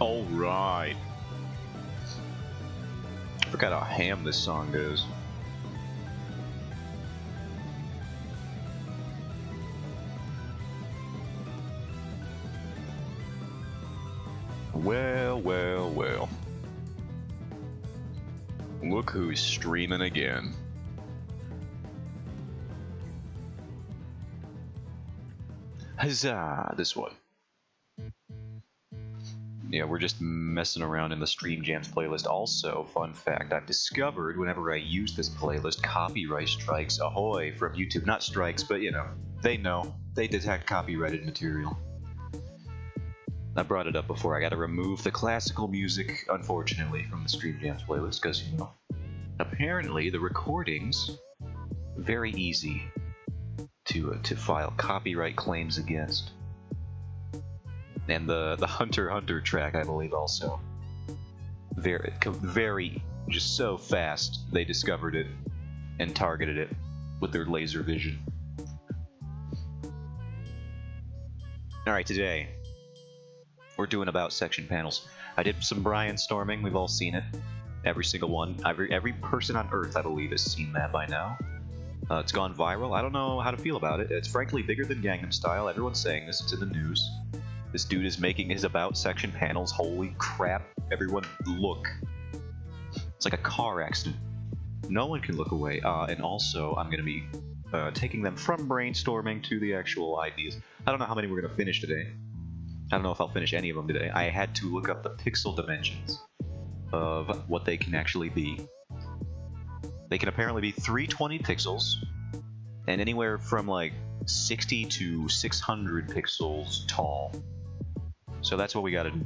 All right. I forgot how ham this song goes. Well, well, well. Look who's streaming again. Huzzah! This one. Yeah, we're just messing around in the Stream Jams playlist. Also, fun fact, I've discovered whenever I use this playlist, copyright strikes ahoy from YouTube. Not strikes, but you know, they know. They detect copyrighted material. I brought it up before. I gotta remove the classical music, unfortunately, from the Stream Jams playlist, because, you know, apparently the recordings, very easy to file copyright claims against. And the Hunter x Hunter track, I believe, also. Very, just so fast, they discovered it and targeted it with their laser vision. Alright, today, we're doing about section panels. I did some Brainstorming, we've all seen it. Every single one. Every person on Earth, I believe, has seen that by now. It's gone viral. I don't know how to feel about it. It's frankly bigger than Gangnam Style. Everyone's saying this. It's in the news. This dude is making his about section panels. Holy crap. Everyone look. It's like a car accident. No one can look away. And also, I'm going to be taking them from brainstorming to the actual ideas. I don't know how many we're going to finish today. I don't know if I'll finish any of them today. I had to look up the pixel dimensions of what they can actually be. They can apparently be 320 pixels, and anywhere from like 60 to 600 pixels tall. So that's what we gotta do.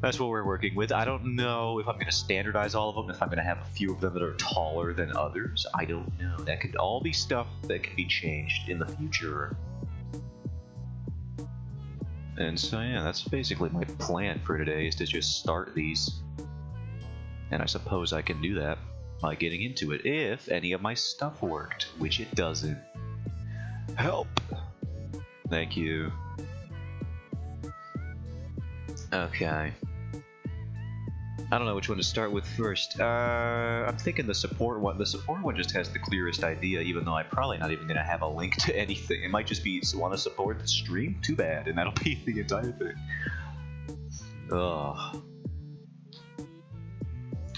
That's what we're working with. I don't know if I'm going to standardize all of them, if I'm going to have a few of them that are taller than others. I don't know. That could all be stuff that can be changed in the future. And so yeah, that's basically my plan for today, is to just start these. And I suppose I can do that by getting into it, if any of my stuff worked, which it doesn't. Help! Thank you. Okay. I don't know which one to start with first. I'm thinking the support one. The support one just has the clearest idea, even though I'm probably not even going to have a link to anything. It might just be, want to support the stream? Too bad, and that'll be the entire thing. Ugh.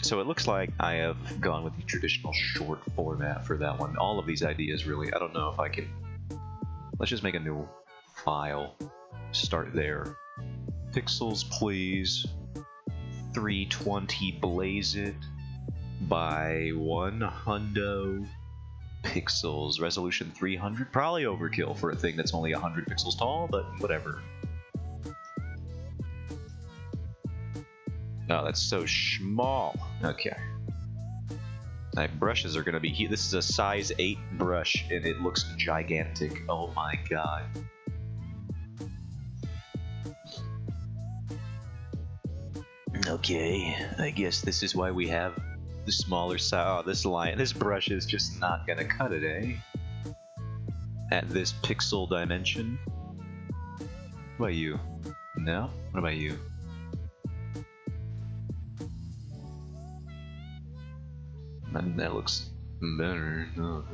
So it looks like I have gone with the traditional short format for that one. All of these ideas, really. I don't know if I can... Let's just make a new file. Start there. Pixels, please. 320 blaze it by 100 pixels. Resolution 300. Probably overkill for a thing that's only 100 pixels tall, but whatever. Oh, that's so small. Okay. My brushes are gonna be... This is a size 8 brush, and it looks gigantic. Oh my god. Okay, I guess this is why we have the smaller size. Oh, this brush is just not gonna cut it, eh? At this pixel dimension. What about you? No? What about you? That looks better. No,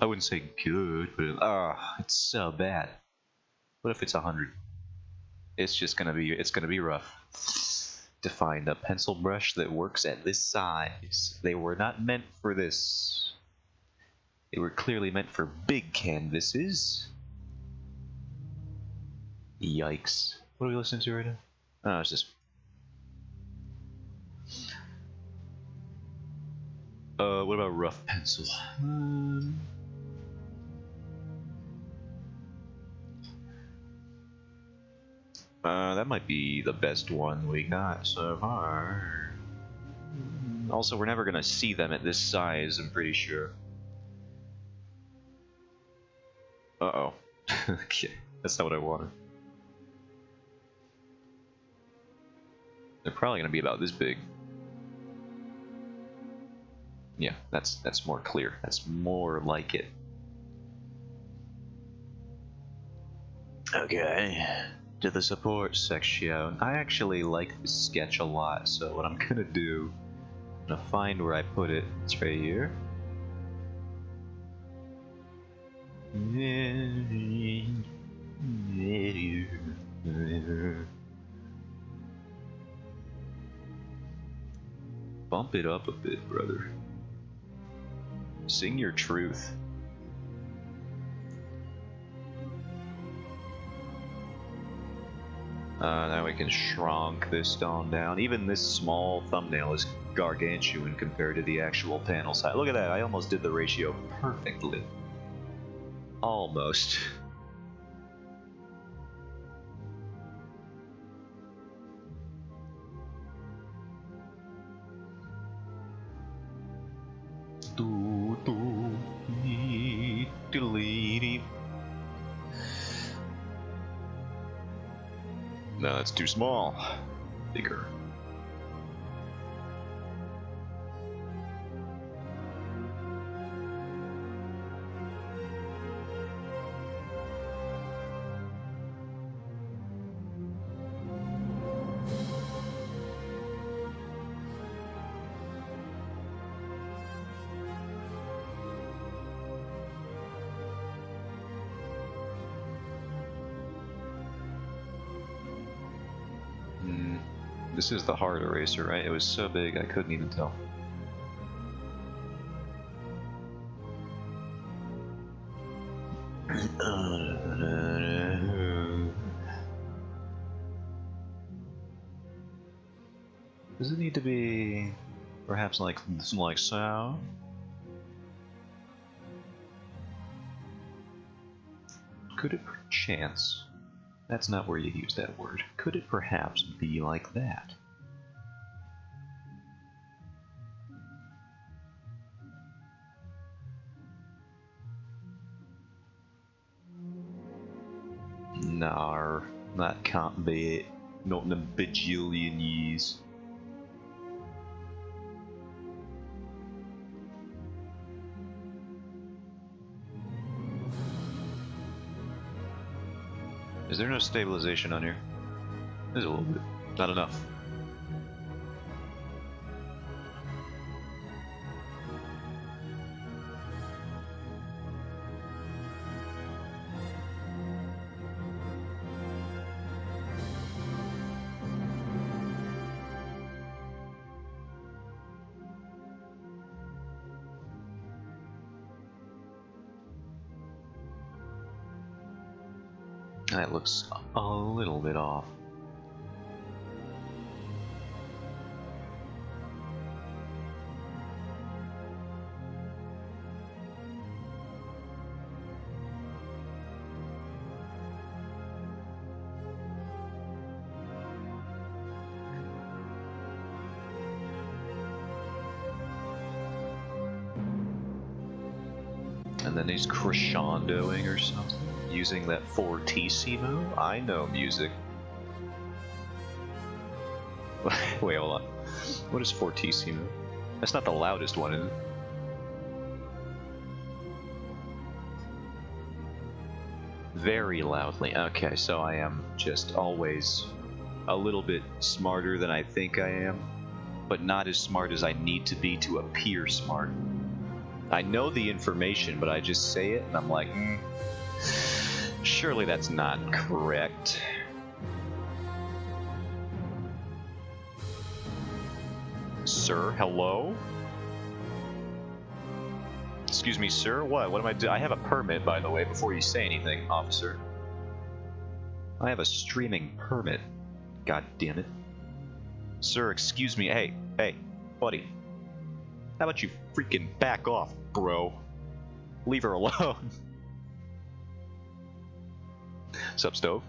I wouldn't say good, but it's so bad. What if it's 100? It's just gonna be rough to find a pencil brush that works at this size. They were not meant for this. They were clearly meant for big canvases. Yikes. What are we listening to right now? Oh, it's just... what about rough pencil? That might be the best one we got so far. Also, we're never gonna see them at this size, I'm pretty sure. Uh-oh. Okay, that's not what I wanted. They're probably gonna be about this big. Yeah, that's more clear. That's more like it. Okay. to the support section. I actually like this sketch a lot, so what I'm gonna do, I'm gonna find where I put it. It's right here. Bump it up a bit, brother. Sing your truth. Now we can shrunk this stone down. Even this small thumbnail is gargantuan compared to the actual panel size. Look at that, I almost did the ratio perfectly. Almost. No, that's too small. Bigger. This is the hard eraser, right? It was so big I couldn't even tell. Does it need to be perhaps like something like so? Could it perchance? That's not where you use that word. Could it perhaps be like that? Nar, that can't be it. Not in a bajillion years. Is there no stabilization on here? There's a little bit. Not enough. That looks a little bit off. And then he's crescendoing or something. Using that fortissimo? I know music. Wait, hold on. What is fortissimo? That's not the loudest one, is it? Very loudly. Okay, so I am just always a little bit smarter than I think I am, but not as smart as I need to be to appear smart. I know the information, but I just say it and I'm like, surely that's not correct. Sir, hello? Excuse me, sir? What? What am I doing? I have a permit, by the way, before you say anything, officer. I have a streaming permit. God damn it. Sir, excuse me. Hey, buddy. How about you freaking back off, bro? Leave her alone. Sup, Stove?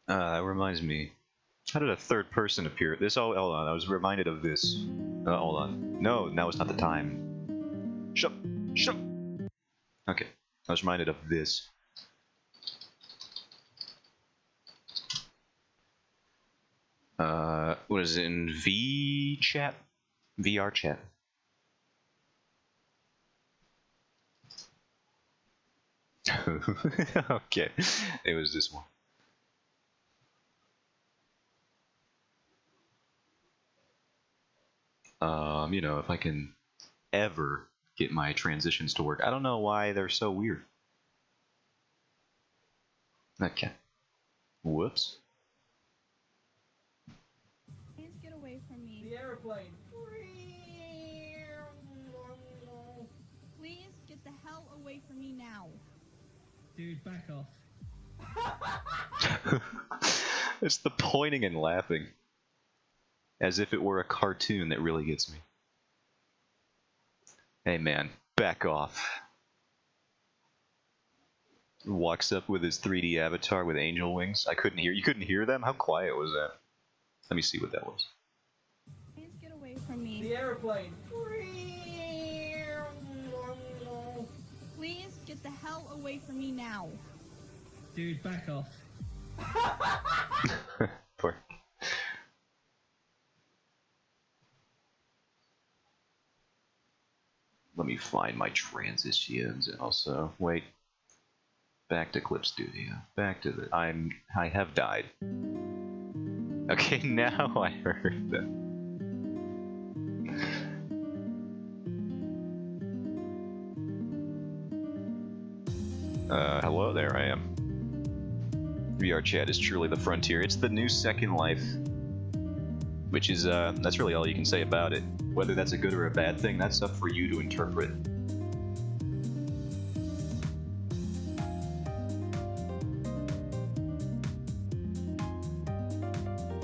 That reminds me. How did a third person appear? This, oh, hold on, I was reminded of this. Hold on. No, now is not the time. Shut. Okay, I was reminded of this. What is it in V chat? VR chat. Okay, it was this one. You know, if I can ever get my transitions to work. I don't know why they're so weird. Okay. Whoops. Please get away from me. The airplane. Please get the hell away from me now. Dude, back off. It's the pointing and laughing. As if it were a cartoon that really gets me. Hey man, back off. Walks up with his 3D avatar with angel wings. I couldn't hear. You couldn't hear them? How quiet was that? Let me see what that was. Please get away from me. The airplane. Please get the hell away from me now. Dude, back off. Poor. Let me find my transitions and also wait. Back to Clip Studio. Back to the I have died. Okay, now I heard them. Hello there, I am. VR chat is truly the frontier. It's the new Second Life. Which is, that's really all you can say about it. Whether that's a good or a bad thing, that's up for you to interpret.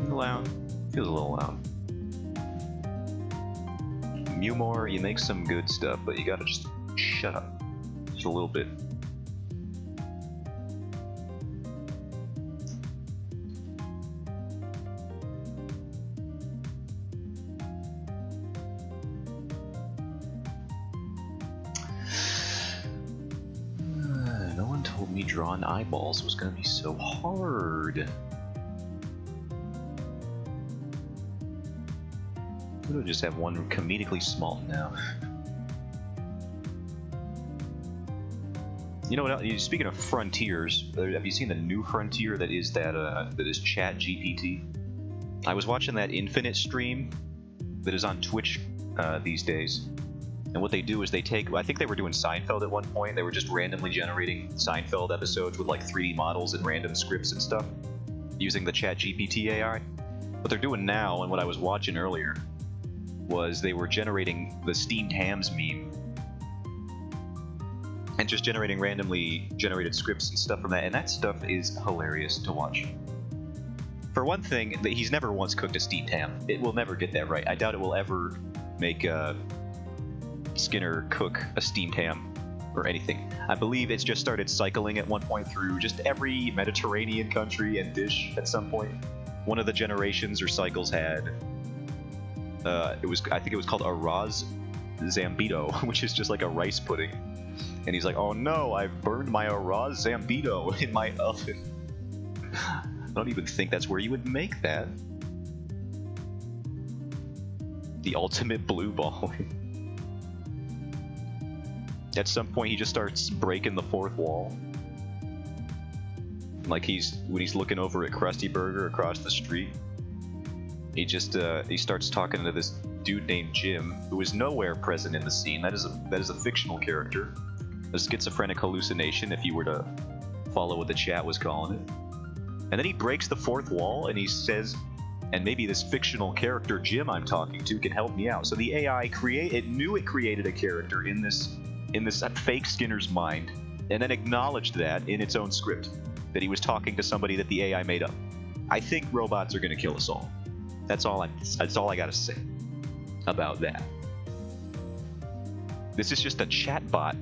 Loud. Feels a little loud. Mewmore, you make some good stuff, but you gotta just shut up. Just a little bit. No one told me drawing eyeballs was gonna be so hard. We'll just have one comedically small now. You know what? Speaking of frontiers, have you seen the new frontier that is that is Chat GPT? I was watching that Infinite stream that is on Twitch these days, and what they do is they take. I think they were doing Seinfeld at one point. They were just randomly generating Seinfeld episodes with like 3D models and random scripts and stuff using the Chat GPT AI. What they're doing now, and what I was watching earlier, was they were generating the steamed hams meme and just generating randomly generated scripts and stuff from that, and that stuff is hilarious to watch. For one thing, he's never once cooked a steamed ham. It will never get that right. I doubt it will ever make Skinner cook a steamed ham or anything. I believe it's just started cycling at one point through just every Mediterranean country and dish at some point. One of the generations or cycles had I think it was called arroz zambito, which is just like a rice pudding. And he's like, oh no, I've burned my arroz zambito in my oven. I don't even think that's where you would make that. The ultimate blue ball. At some point he just starts breaking the fourth wall. Like when he's looking over at Krusty Burger across the street. He just he starts talking to this dude named Jim, who is nowhere present in the scene. That is a fictional character, a schizophrenic hallucination, if you were to follow what the chat was calling it. And then he breaks the fourth wall, and he says, "And maybe this fictional character Jim I'm talking to can help me out." So the AI knew it created a character in this fake Skinner's mind, and then acknowledged that in its own script that he was talking to somebody that the AI made up. I think robots are going to kill us all. That's all I gotta say about that. This is just a chat bot,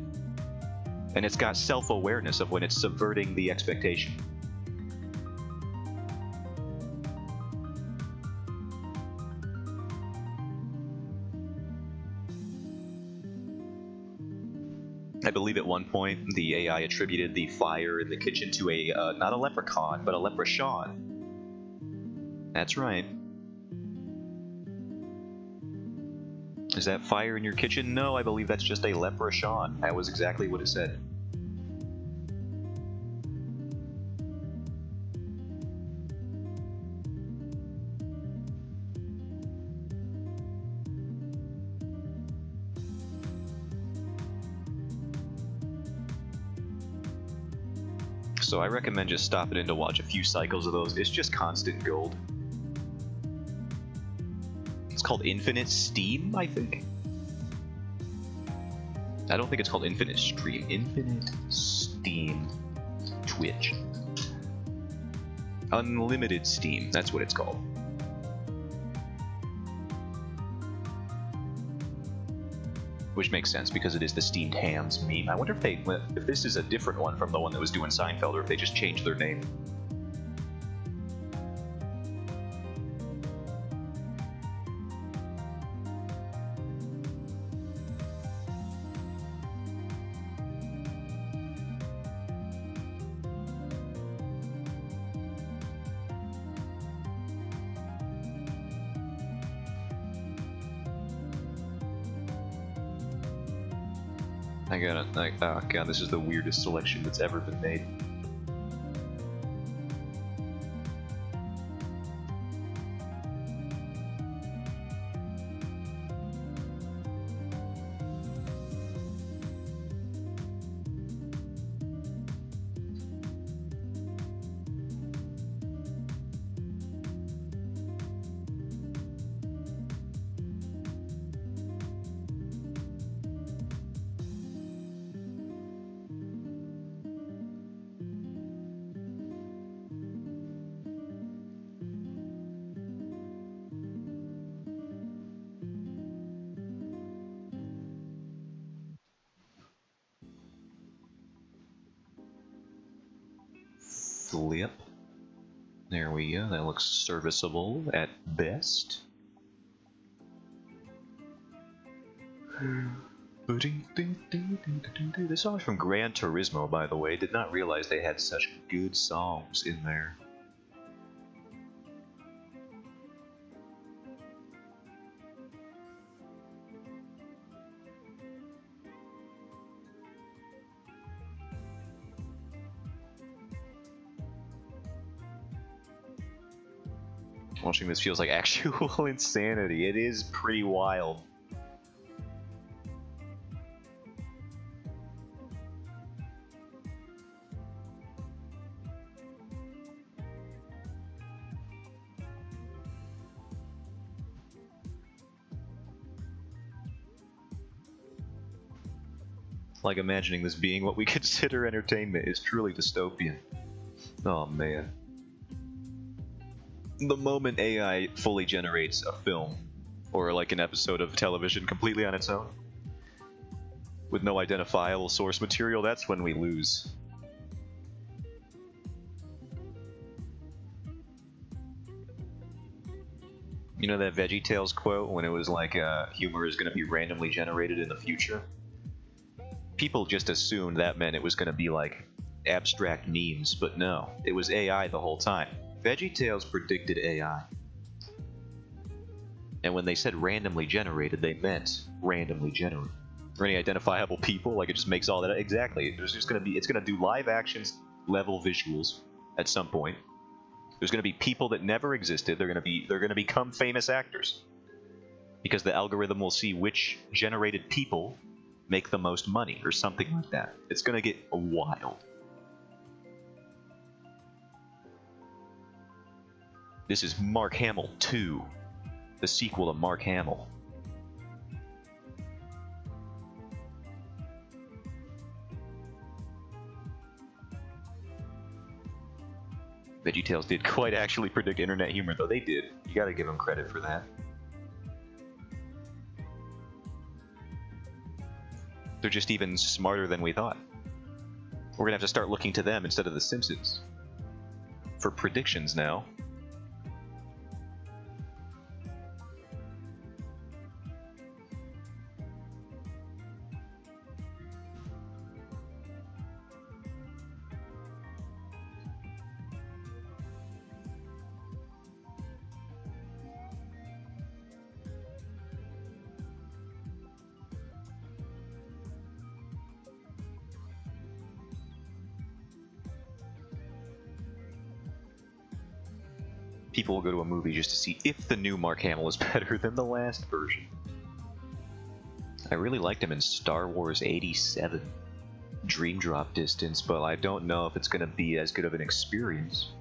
and it's got self-awareness of when it's subverting the expectation. I believe at one point the AI attributed the fire in the kitchen to not a leprechaun, but a leprechaun. That's right. Is that fire in your kitchen? No, I believe that's just a leprechaun. That was exactly what it said. So I recommend just stopping in to watch a few cycles of those. It's just constant gold. It's called Infinite Steam, I think. I don't think it's called Infinite Stream. Infinite Steam Twitch. Unlimited Steam, that's what it's called. Which makes sense because it is the steamed hams meme. I wonder if this is a different one from the one that was doing Seinfeld, or if they just changed their name. I gotta, like, oh god, this is the weirdest selection that's ever been made. Flip. There we go. That looks serviceable at best. This song's from Gran Turismo, by the way. Did not realize they had such good songs in there. Watching this feels like actual insanity. It is pretty wild. Like imagining this being what we consider entertainment is truly dystopian. Oh man. The moment AI fully generates a film, or like an episode of television completely on its own, with no identifiable source material, that's when we lose. You know that VeggieTales quote when it was like, humor is going to be randomly generated in the future? People just assumed that meant it was going to be like abstract memes, but no, it was AI the whole time. VeggieTales predicted AI. And when they said randomly generated, they meant randomly generated. Or any identifiable people, like it just makes all that exactly. There's just gonna be, it's gonna do live actions level visuals at some point. There's gonna be people that never existed. They're gonna become famous actors. Because the algorithm will see which generated people make the most money or something like that. It's gonna get wild. This is Mark Hamill 2, the sequel to Mark Hamill. VeggieTales did quite actually predict internet humor, though they did. You gotta give them credit for that. They're just even smarter than we thought. We're gonna have to start looking to them instead of The Simpsons for predictions now. People will go to a movie just to see if the new Mark Hamill is better than the last version. I really liked him in Star Wars 87, Dream Drop Distance, but I don't know if it's going to be as good of an experience.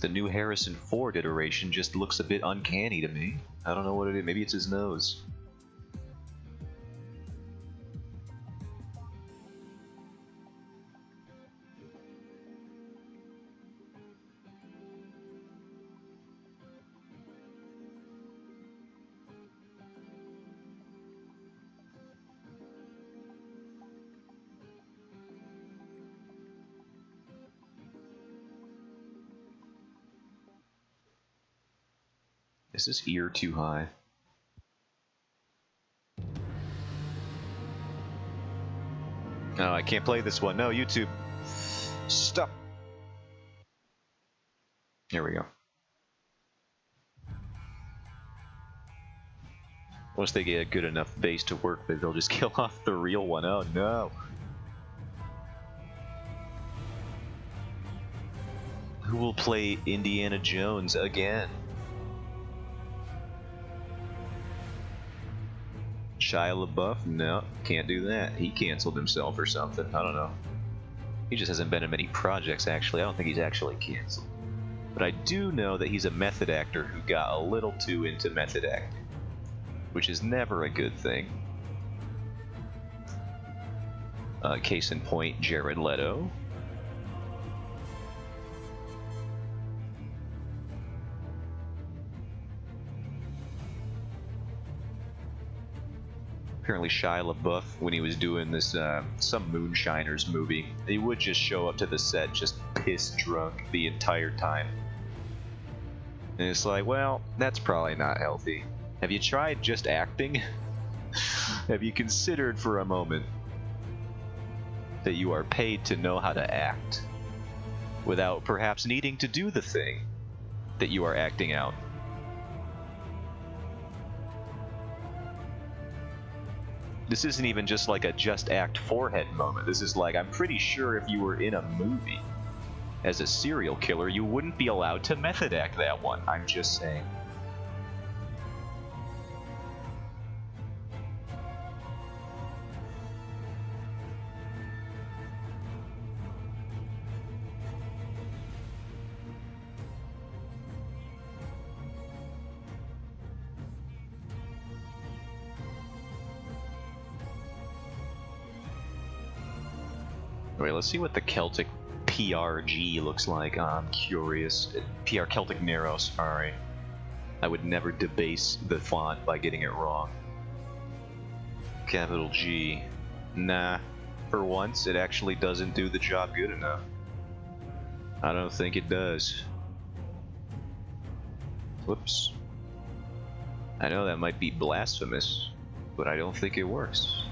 The new Harrison Ford iteration just looks a bit uncanny to me. I don't know what it is. Maybe it's his nose. Is this ear too high? No, I can't play this one. No, YouTube. Stop. Here we go. Once they get a good enough base to work with, they'll just kill off the real one. Oh no. Who will play Indiana Jones again? Shia LaBeouf? No, can't do that. He canceled himself or something. I don't know. He just hasn't been in many projects, actually. I don't think he's actually canceled. But I do know that he's a method actor who got a little too into method acting, which is never a good thing. Case in point, Jared Leto. Apparently Shia LaBeouf, when he was doing this, some Moonshiners movie, he would just show up to the set just piss drunk the entire time. And it's like, well, that's probably not healthy. Have you tried just acting? Have you considered for a moment that you are paid to know how to act without perhaps needing to do the thing that you are acting out? This isn't even just like a just act forehead moment. This is like, I'm pretty sure if you were in a movie as a serial killer, you wouldn't be allowed to method act that one. I'm just saying. Wait, let's see what the Celtic PRG looks like. I'm curious. PR Celtic Narrow, sorry. I would never debase the font by getting it wrong. Capital G. Nah. For once, it actually doesn't do the job good enough. I don't think it does. Whoops. I know that might be blasphemous, but I don't think it works.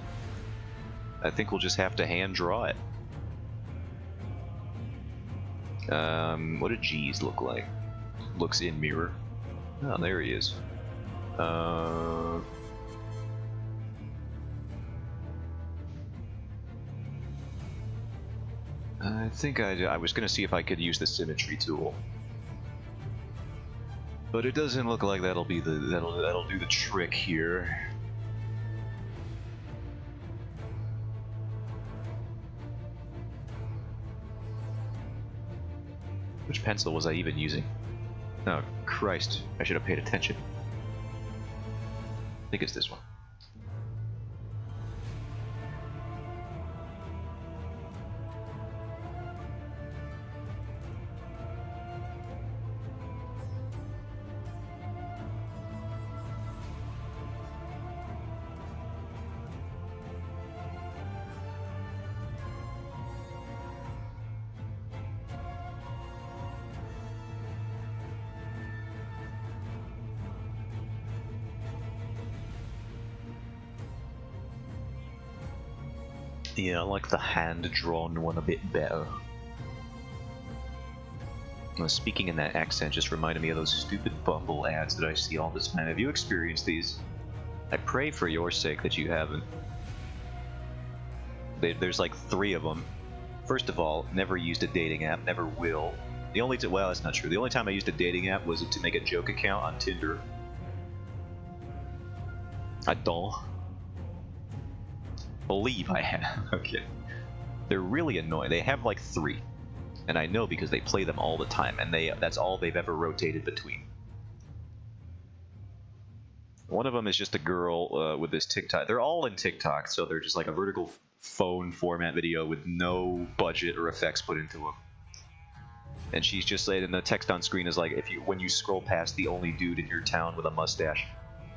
I think we'll just have to hand draw it. What do G's look like? Looks in mirror. Oh, there he is. I think I was gonna see if I could use the symmetry tool, but it doesn't look like that'll be that'll do the trick here. Which pencil was I even using? Oh, Christ. I should have paid attention. I think it's this one. Yeah, I like the hand-drawn one a bit better. Speaking in that accent just reminded me of those stupid Bumble ads that I see all the time. Have you experienced these? I pray for your sake that you haven't. There's like 3 of them, First of all, never used a dating app, never will. The only well, that's not true. The only time I used a dating app was to make a joke account on Tinder. I don't believe I have. Okay. They're really annoying. They have like 3. And I know because they play them all the time, and that's all they've ever rotated between. One of them is just a girl with this TikTok. They're all in TikTok, so they're just like a vertical phone format video with no budget or effects put into them. And she's just saying, and the text on screen is like, when you scroll past the only dude in your town with a mustache.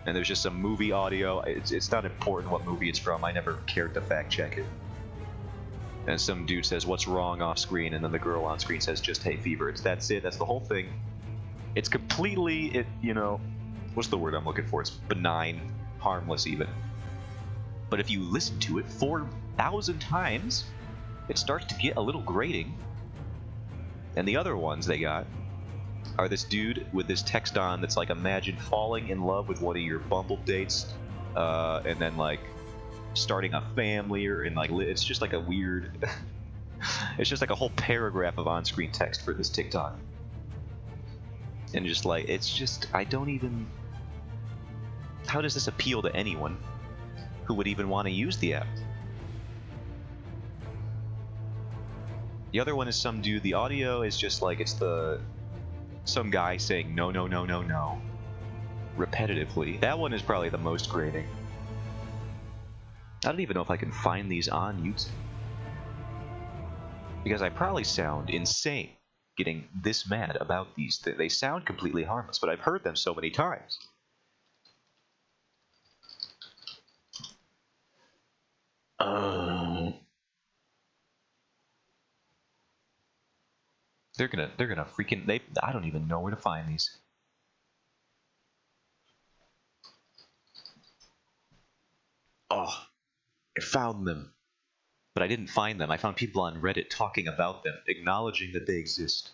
And there's just some movie audio. It's not important what movie it's from. I never cared to fact check it. And some dude says, "What's wrong?" off screen, and then the girl on screen says, "Just hay fever." That's it. That's the whole thing. It's completely, what's the word I'm looking for? It's benign, harmless even. But if you listen to it 4,000 times, it starts to get a little grating. And the other ones they got are this dude with this text on that's like, imagine falling in love with one of your Bumble dates, and then like starting a family, and like it's just like a weird it's just like a whole paragraph of on-screen text for this TikTok. And just like, it's just, I don't even, how does this appeal to anyone who would even want to use the app? The other one is some dude, the audio is just like, it's some guy saying no, no, no, no, no repetitively. That one is probably the most grating. I don't even know if I can find these on YouTube, because I probably sound insane getting this mad about these things. They sound completely harmless, but I've heard them so many times. They're gonna freaking, I don't even know where to find these. Oh, I found them. But I didn't find them. I found people on Reddit talking about them, acknowledging that they exist.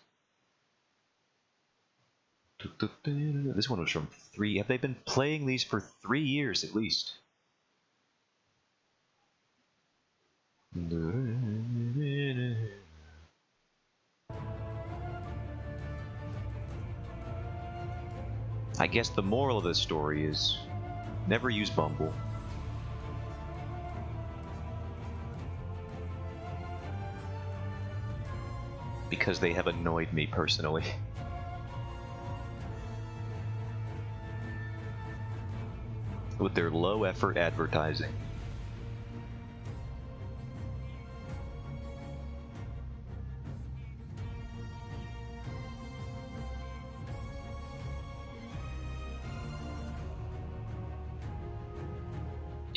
This one was from 3. Have they been playing these for 3 years at least? I guess the moral of this story is never use Bumble. Because they have annoyed me personally. With their low effort advertising.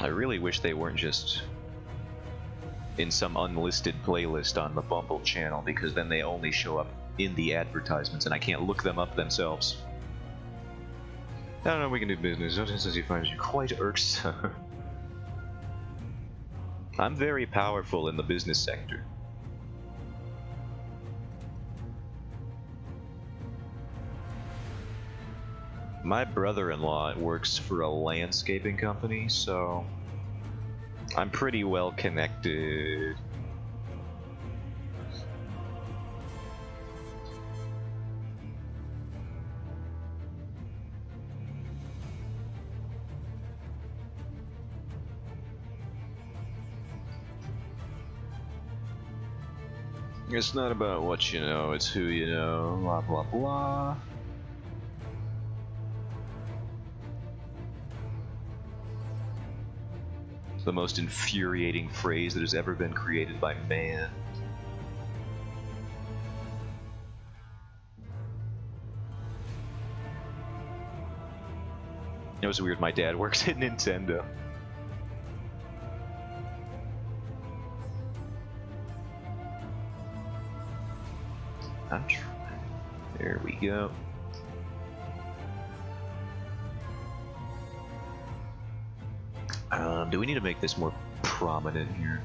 I really wish they weren't just in some unlisted playlist on the Bumble channel, because then they only show up in the advertisements and I can't look them up themselves. I don't know, we can do business. Sometimes he finds you quite irksome. I'm very powerful in the business sector. My brother-in-law works for a landscaping company, so I'm pretty well connected. It's not about what you know, it's who you know, blah blah blah. The most infuriating phrase that has ever been created by man. It was weird, my dad works at Nintendo. I'm trying. There we go. Do we need to make this more prominent here?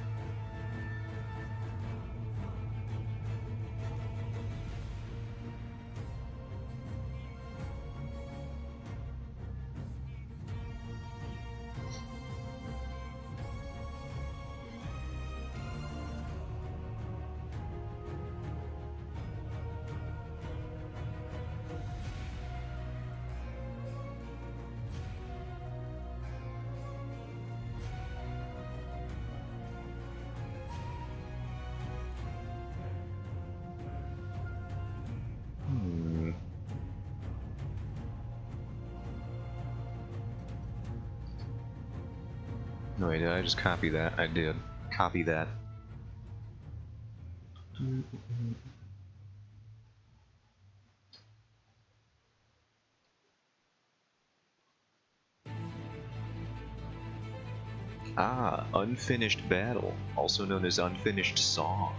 No, wait, did I just copy that? I did. Copy that. Ah, Unfinished Battle, also known as Unfinished Song.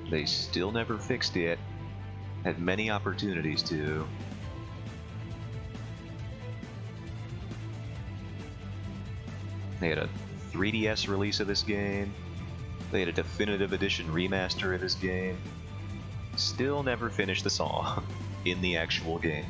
They still never fixed it. Had many opportunities to. They had a 3DS release of this game. They had a definitive edition remaster of this game. Still never finished the song in the actual game.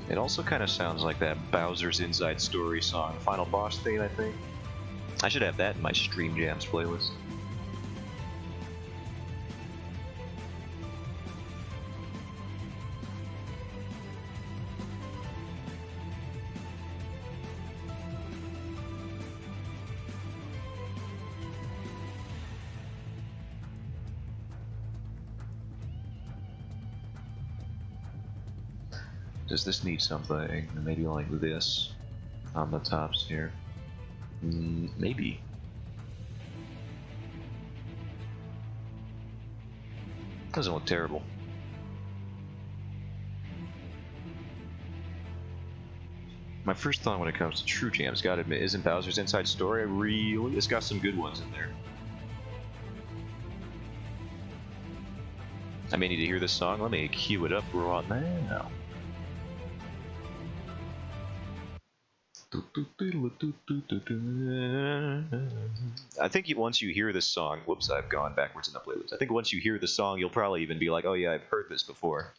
It also kind of sounds like that Bowser's Inside Story song, Final Boss theme, I think. I should have that in my Stream Jams playlist. Does this need something? Maybe like this on the tops here. Maybe. Doesn't look terrible. My first thought when it comes to True Jams, gotta admit, isn't Bowser's Inside Story really? It's got some good ones in there. I may need to hear this song. Let me cue it up right now. I think once you hear this song, whoops, I've gone backwards in the playlist. I think once you hear the song, you'll probably even be like, oh yeah, I've heard this before.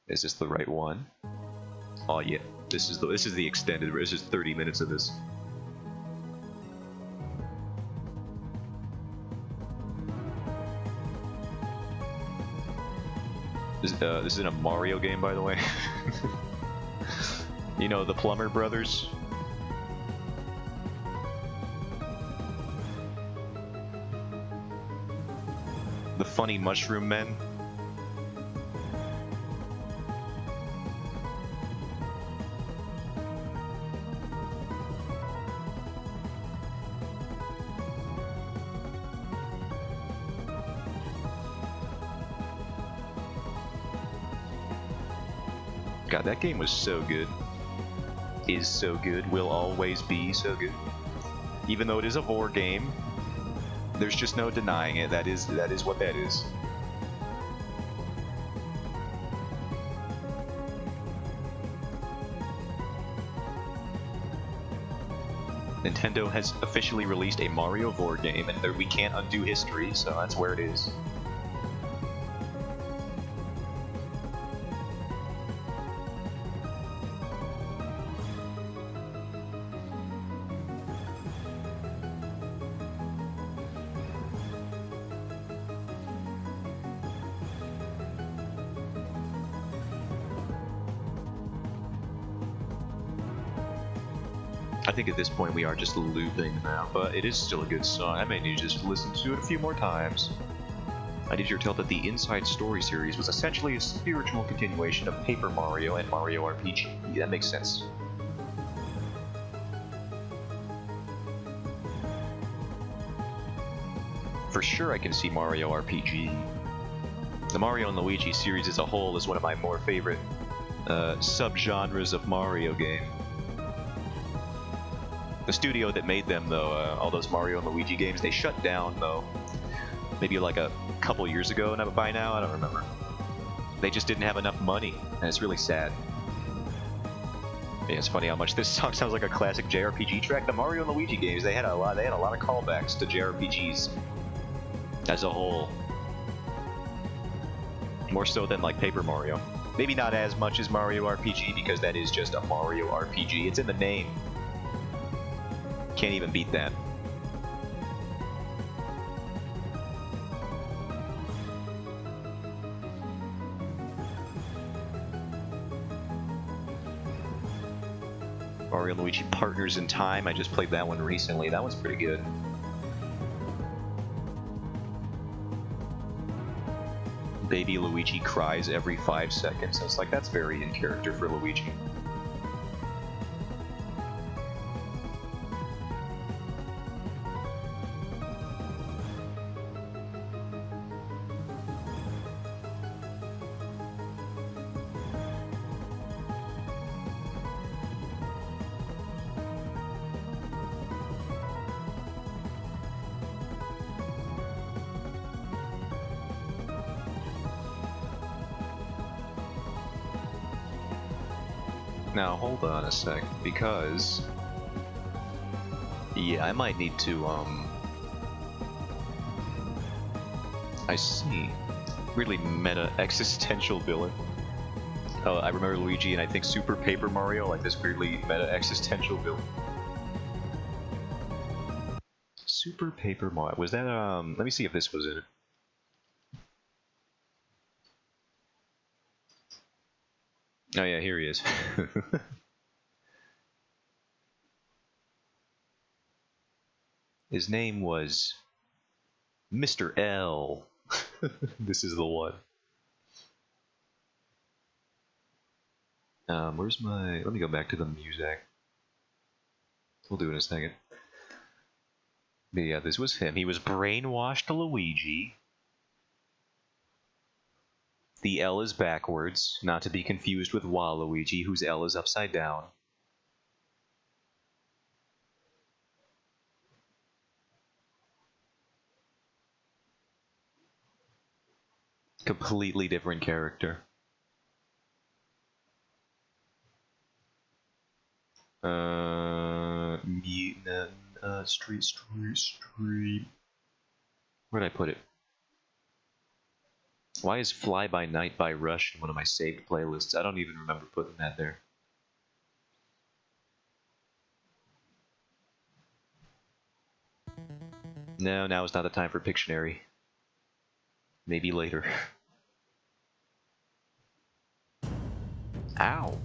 Is this the right one? Oh yeah, this is the extended. This is 30 minutes of this. This is in a Mario game, by the way. You know, the Plumber Brothers? The funny mushroom men? God, that game was so good. Is so good, will always be so good. Even though it is a vor game, there's just no denying it. That is what that is. Nintendo has officially released a Mario vor game, and we can't undo history, so that's where it is. I think at this point we are just looping now, but it is still a good song. I may need to just listen to it a few more times. I did your tell that the Inside Story series was essentially a spiritual continuation of Paper Mario and Mario RPG. That makes sense. For sure I can see Mario RPG. The Mario & Luigi series as a whole is one of my more favorite subgenres of Mario game. The studio that made them, though, all those Mario and Luigi games, they shut down, though. Maybe like a couple years ago, and by now, I don't remember. They just didn't have enough money, and it's really sad. Yeah, it's funny how much this song sounds like a classic JRPG track. The Mario and Luigi games, they had a lot of callbacks to JRPGs as a whole. More so than like Paper Mario. Maybe not as much as Mario RPG, because that is just a Mario RPG. It's in the name. Can't even beat that. Mario and Luigi Partners in Time. I just played that one recently. That one's pretty good. Baby Luigi cries every 5 seconds. So it's like, that's very in character for Luigi. Now, hold on a sec, because... yeah, I might need to, I see. Really meta existential villain. Oh, I remember Luigi and I think Super Paper Mario, like this weirdly meta existential villain. Super Paper Mario. Was that, let me see if this was in it. Oh yeah, here he is. His name was Mr. L. This is the one. Where's my... let me go back to the music. We'll do it in a second. But yeah, this was him. He was brainwashed Luigi. The L is backwards, not to be confused with Waluigi, whose L is upside down. Completely different character. Street. Where'd I put it? Why is Fly By Night by Rush in one of my saved playlists? I don't even remember putting that there. No, now is not the time for Pictionary. Maybe later. Ow.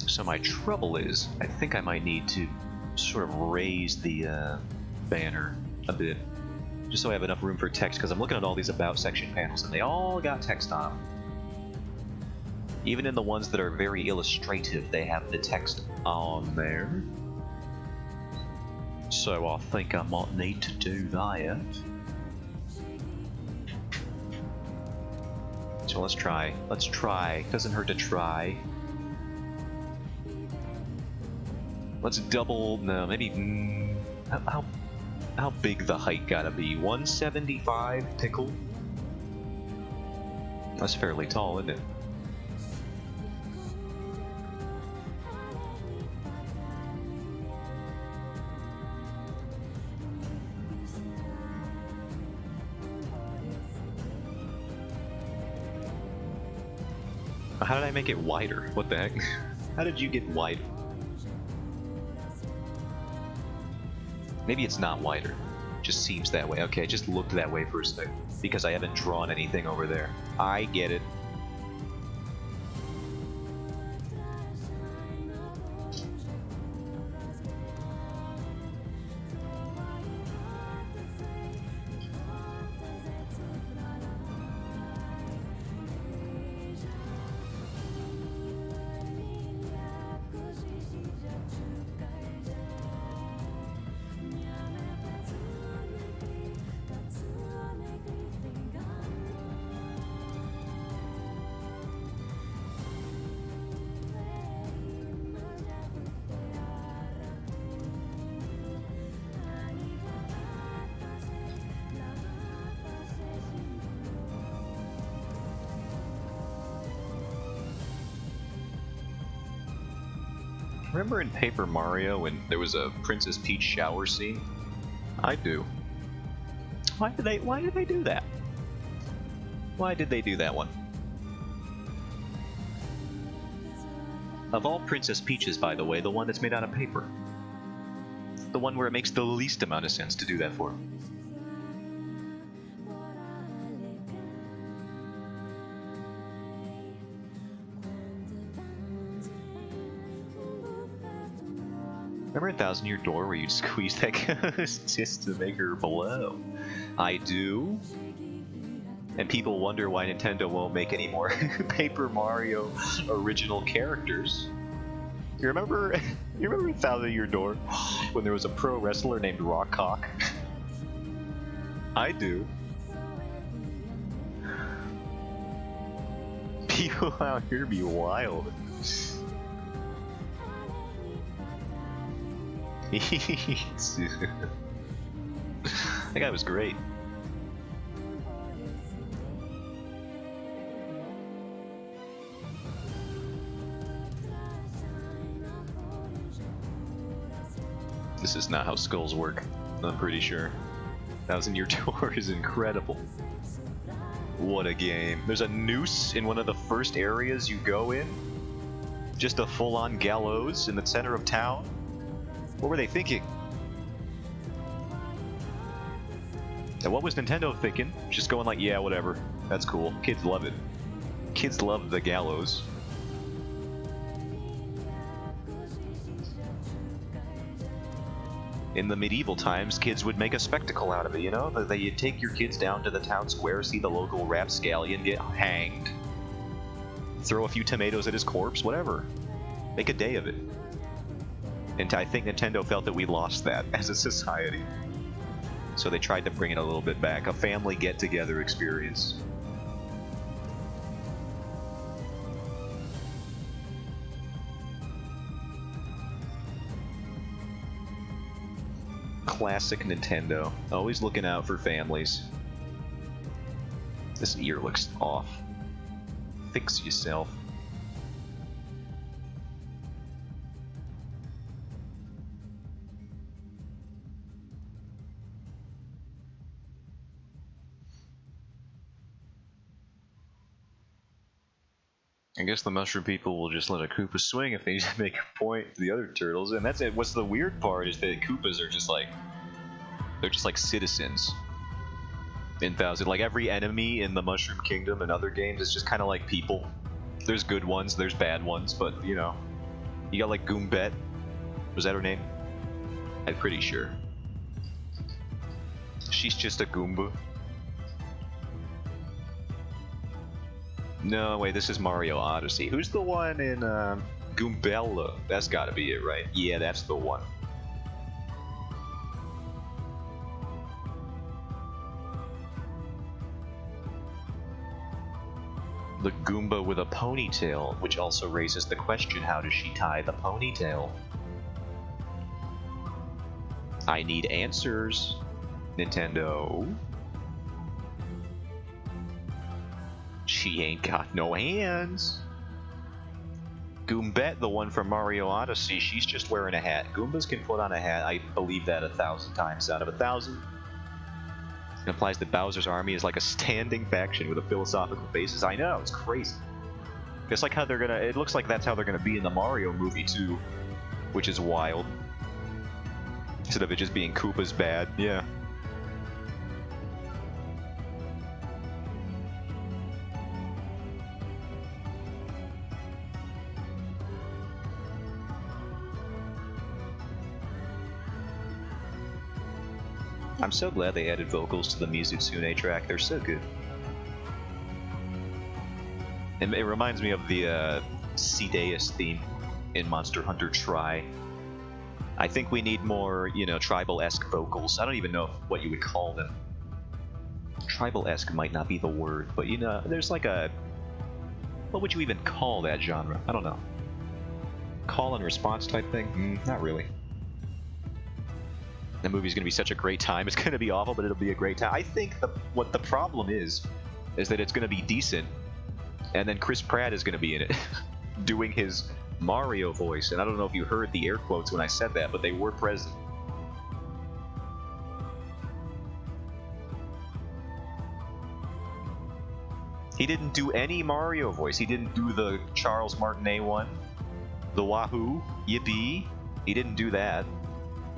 So my trouble is, I think I might need to sort of raise the banner a bit, just so I have enough room for text, because I'm looking at all these About section panels, and they all got text on them. Even in the ones that are very illustrative, they have the text on there. So I think I might need to do that. So let's try. Let's try. Doesn't hurt to try. Let's double, no, maybe, how big the height gotta be? 175 pickle? That's fairly tall, isn't it? How did I make it wider? What the heck? How did you get wider? Maybe it's not wider. It just seems that way. Okay, it just looked that way for a second. Because I haven't drawn anything over there. I get it. Remember in Paper Mario when there was a Princess Peach shower scene? I do. Why did they do that? Why did they do that one? Of all Princess Peaches, by the way, the one that's made out of paper. The one where it makes the least amount of sense to do that for. Remember in Thousand Year Door where you'd squeeze that just to make her blow? I do. And people wonder why Nintendo won't make any more Paper Mario original characters. You remember in Thousand Year Door when there was a pro wrestler named Rockcock? I do. People out here be wild. That guy was great. This is not how skulls work, I'm pretty sure. Thousand Year Door is incredible. What a game. There's a noose in one of the first areas you go in. Just a full-on gallows in the center of town. What were they thinking? And what was Nintendo thinking? Just going like, yeah, whatever. That's cool. Kids love it. Kids love the gallows. In the medieval times, kids would make a spectacle out of it, you know? You'd take your kids down to the town square, see the local rapscallion get hanged, throw a few tomatoes at his corpse, whatever. Make a day of it. And I think Nintendo felt that we lost that as a society. So they tried to bring it a little bit back. A family get-together experience. Classic Nintendo. Always looking out for families. This ear looks off. Fix yourself. I guess the mushroom people will just let a Koopa swing if they make a point to the other turtles, and that's it. What's the weird part is that Koopas are just like, they're just like citizens in Thousand. Like every enemy in the Mushroom Kingdom and other games is just kind of like people. There's good ones, there's bad ones, but you know, you got like Goombette. Was that her name? I'm pretty sure. She's just a Goomba. No, wait, this is Mario Odyssey. Who's the one in Goombella? That's gotta be it, right? Yeah, that's the one. The Goomba with a ponytail, which also raises the question, how does she tie the ponytail? I need answers, Nintendo. She ain't got no hands. Goombette, the one from Mario Odyssey, she's just wearing a hat. Goombas can put on a hat. I believe that 1,000 times out of 1,000. It implies that Bowser's army is like a standing faction with a philosophical basis. I know, it's crazy. It's like how they're gonna. It looks like that's how they're gonna be in the Mario movie too, which is wild. Instead of it just being Koopa's bad, yeah. I'm so glad they added vocals to the Mizutsune track. They're so good. And it reminds me of the Ceadeus theme in Monster Hunter Tri. I think we need more, you know, tribal-esque vocals. I don't even know what you would call them. Tribal-esque might not be the word, but you know, there's like a... What would you even call that genre? I don't know. Call and response type thing? Not really. The movie's gonna be such a great time. It's gonna be awful, but it'll be a great time. I think what the problem is that it's gonna be decent, and then Chris Pratt is gonna be in it, doing his Mario voice, and I don't know if you heard the air quotes when I said that, but they were present. He didn't do any Mario voice. He didn't do the Charles Martinet one, the Wahoo, Yippee. He didn't do that.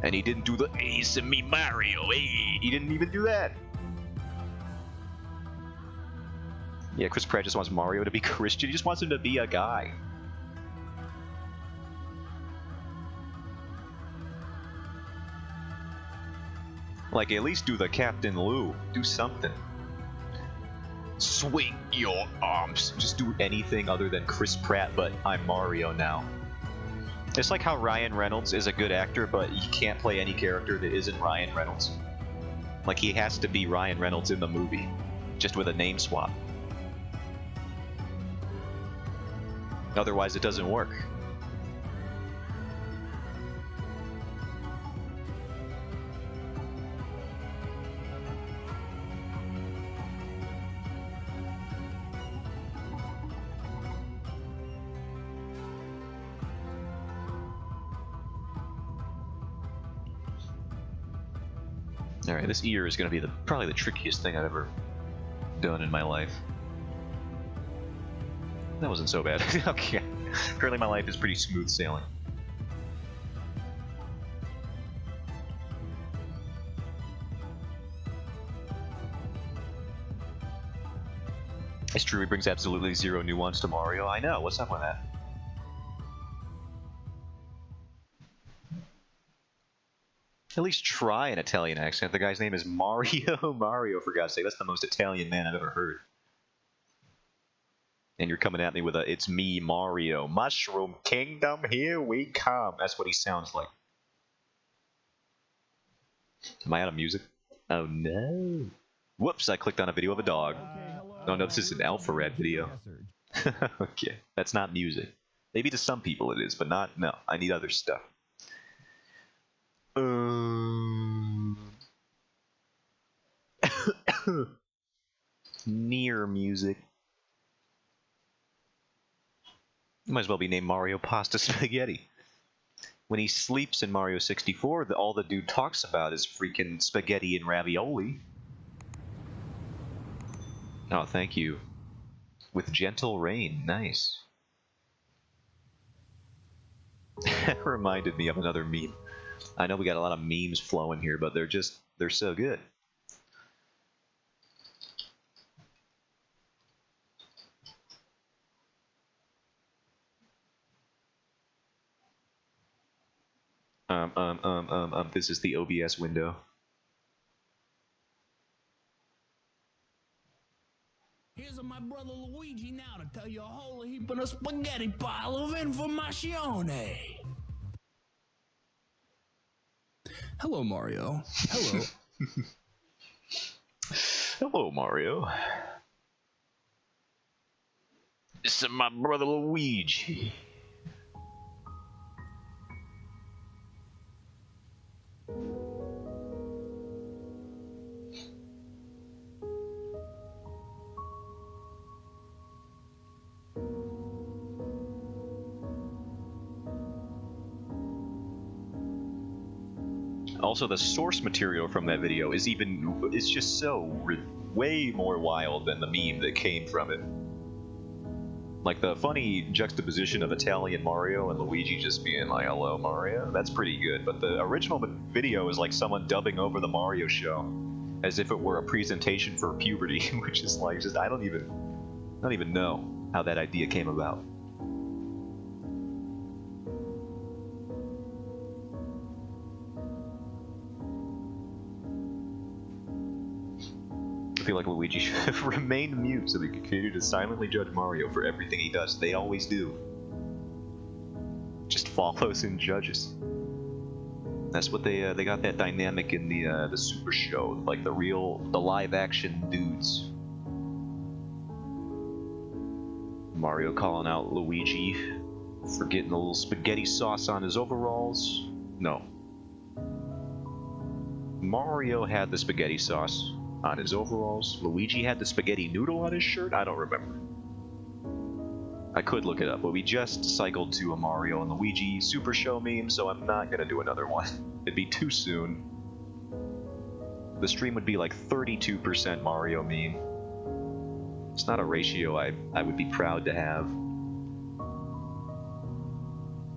And he didn't do the Ace and me Mario, hey! He didn't even do that. Yeah, Chris Pratt just wants Mario to be Christian. He just wants him to be a guy. Like, at least do the Captain Lou. Do something. Swing your arms. Just do anything other than Chris Pratt, but I'm Mario now. It's like how Ryan Reynolds is a good actor, but he can't play any character that isn't Ryan Reynolds. Like, he has to be Ryan Reynolds in the movie, just with a name swap. Otherwise, it doesn't work. Alright, this ear is going to be probably the trickiest thing I've ever done in my life. That wasn't so bad. Okay. Apparently my life is pretty smooth sailing. It's true, he brings absolutely zero nuance to Mario. I know, what's up with that? At least try an Italian accent. The guy's name is Mario. Mario, for God's sake. That's the most Italian man I've ever heard. And you're coming at me with a, it's me, Mario. Mushroom Kingdom, here we come. That's what he sounds like. Am I out of music? Oh no. Whoops, I clicked on a video of a dog. Oh no, this is an Alpharad video. Okay, that's not music. Maybe to some people it is, but not, no. I need other stuff. Near music. Might as well be named Mario Pasta Spaghetti. When he sleeps in Mario 64, all the dude talks about is freaking spaghetti and ravioli. Oh, thank you. With gentle rain, nice. That reminded me of another meme. I know we got a lot of memes flowing here, but they're so good. This is the OBS window. Here's my brother Luigi now to tell you a whole heap of a spaghetti pile of information. Hello, Mario. Hello. Hello, Mario. This is my brother Luigi. Also, the source material from that video is it's just so way more wild than the meme that came from it. Like the funny juxtaposition of Italian Mario and Luigi just being like, hello Mario, that's pretty good, but the original video is like someone dubbing over the Mario show as if it were a presentation for puberty, which is like, just I don't even know how that idea came about. I feel like Luigi should have remained mute so they could continue to silently judge Mario for everything he does. They always do. Just follows and judges. That's what they got that dynamic in the Super Show, like the live action dudes. Mario calling out Luigi for getting a little spaghetti sauce on his overalls. No. Mario had the spaghetti sauce on his overalls. Luigi had the spaghetti noodle on his shirt? I don't remember. I could look it up, but we just cycled to a Mario and Luigi Super Show meme, so I'm not gonna do another one. It'd be too soon. The stream would be like 32% Mario meme. It's not a ratio I would be proud to have.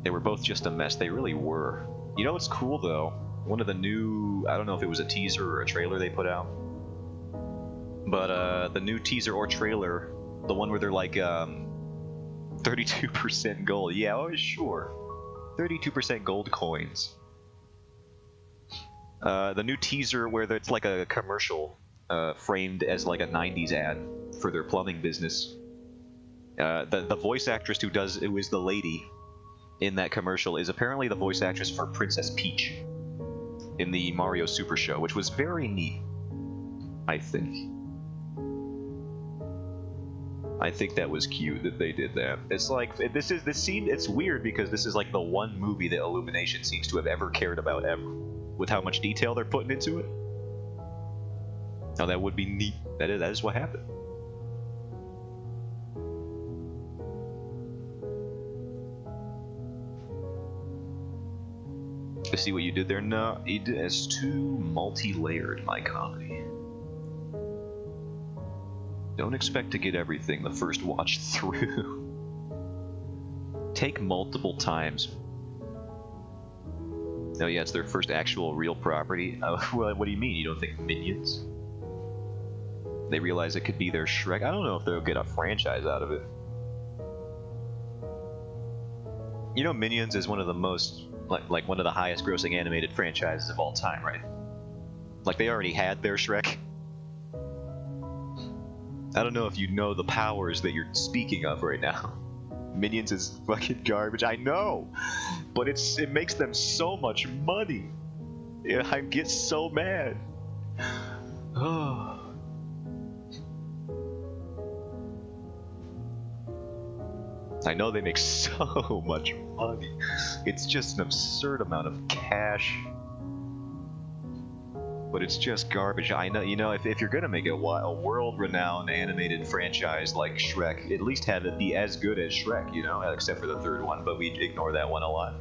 They were both just a mess. They really were. You know what's cool though? One of the new, I don't know if it was a teaser or a trailer they put out, but the new teaser or trailer, the one where they're like 32% gold. Yeah, oh sure. 32% gold coins. The new teaser where it's like a commercial framed as like a 90s ad for their plumbing business. The voice actress who is the lady in that commercial is apparently the voice actress for Princess Peach in the Mario Super Show, which was very neat, I think. I think that was cute that they did that. It's like, it's weird because this is like the one movie that Illumination seems to have ever cared about ever, with how much detail they're putting into it. Now that would be neat. That is what happened. I see what you did there. No, it's too multi-layered, my comedy. Don't expect to get everything the first watch through. Take multiple times. Oh yeah, it's their first actual real property. Well, what do you mean? You don't think Minions? They realize it could be their Shrek. I don't know if they'll get a franchise out of it. You know, Minions is one of the most, like one of the highest grossing animated franchises of all time, right? Like they already had their Shrek. I don't know if you know the powers that you're speaking of right now. Minions is fucking garbage. I know, but it makes them so much money. Yeah, I get so mad. I know they make so much money. It's just an absurd amount of cash. But it's just garbage. I know, you know, if you're gonna make a world-renowned animated franchise like Shrek, at least have it be as good as Shrek, you know, except for the third one, but we ignore that one a lot.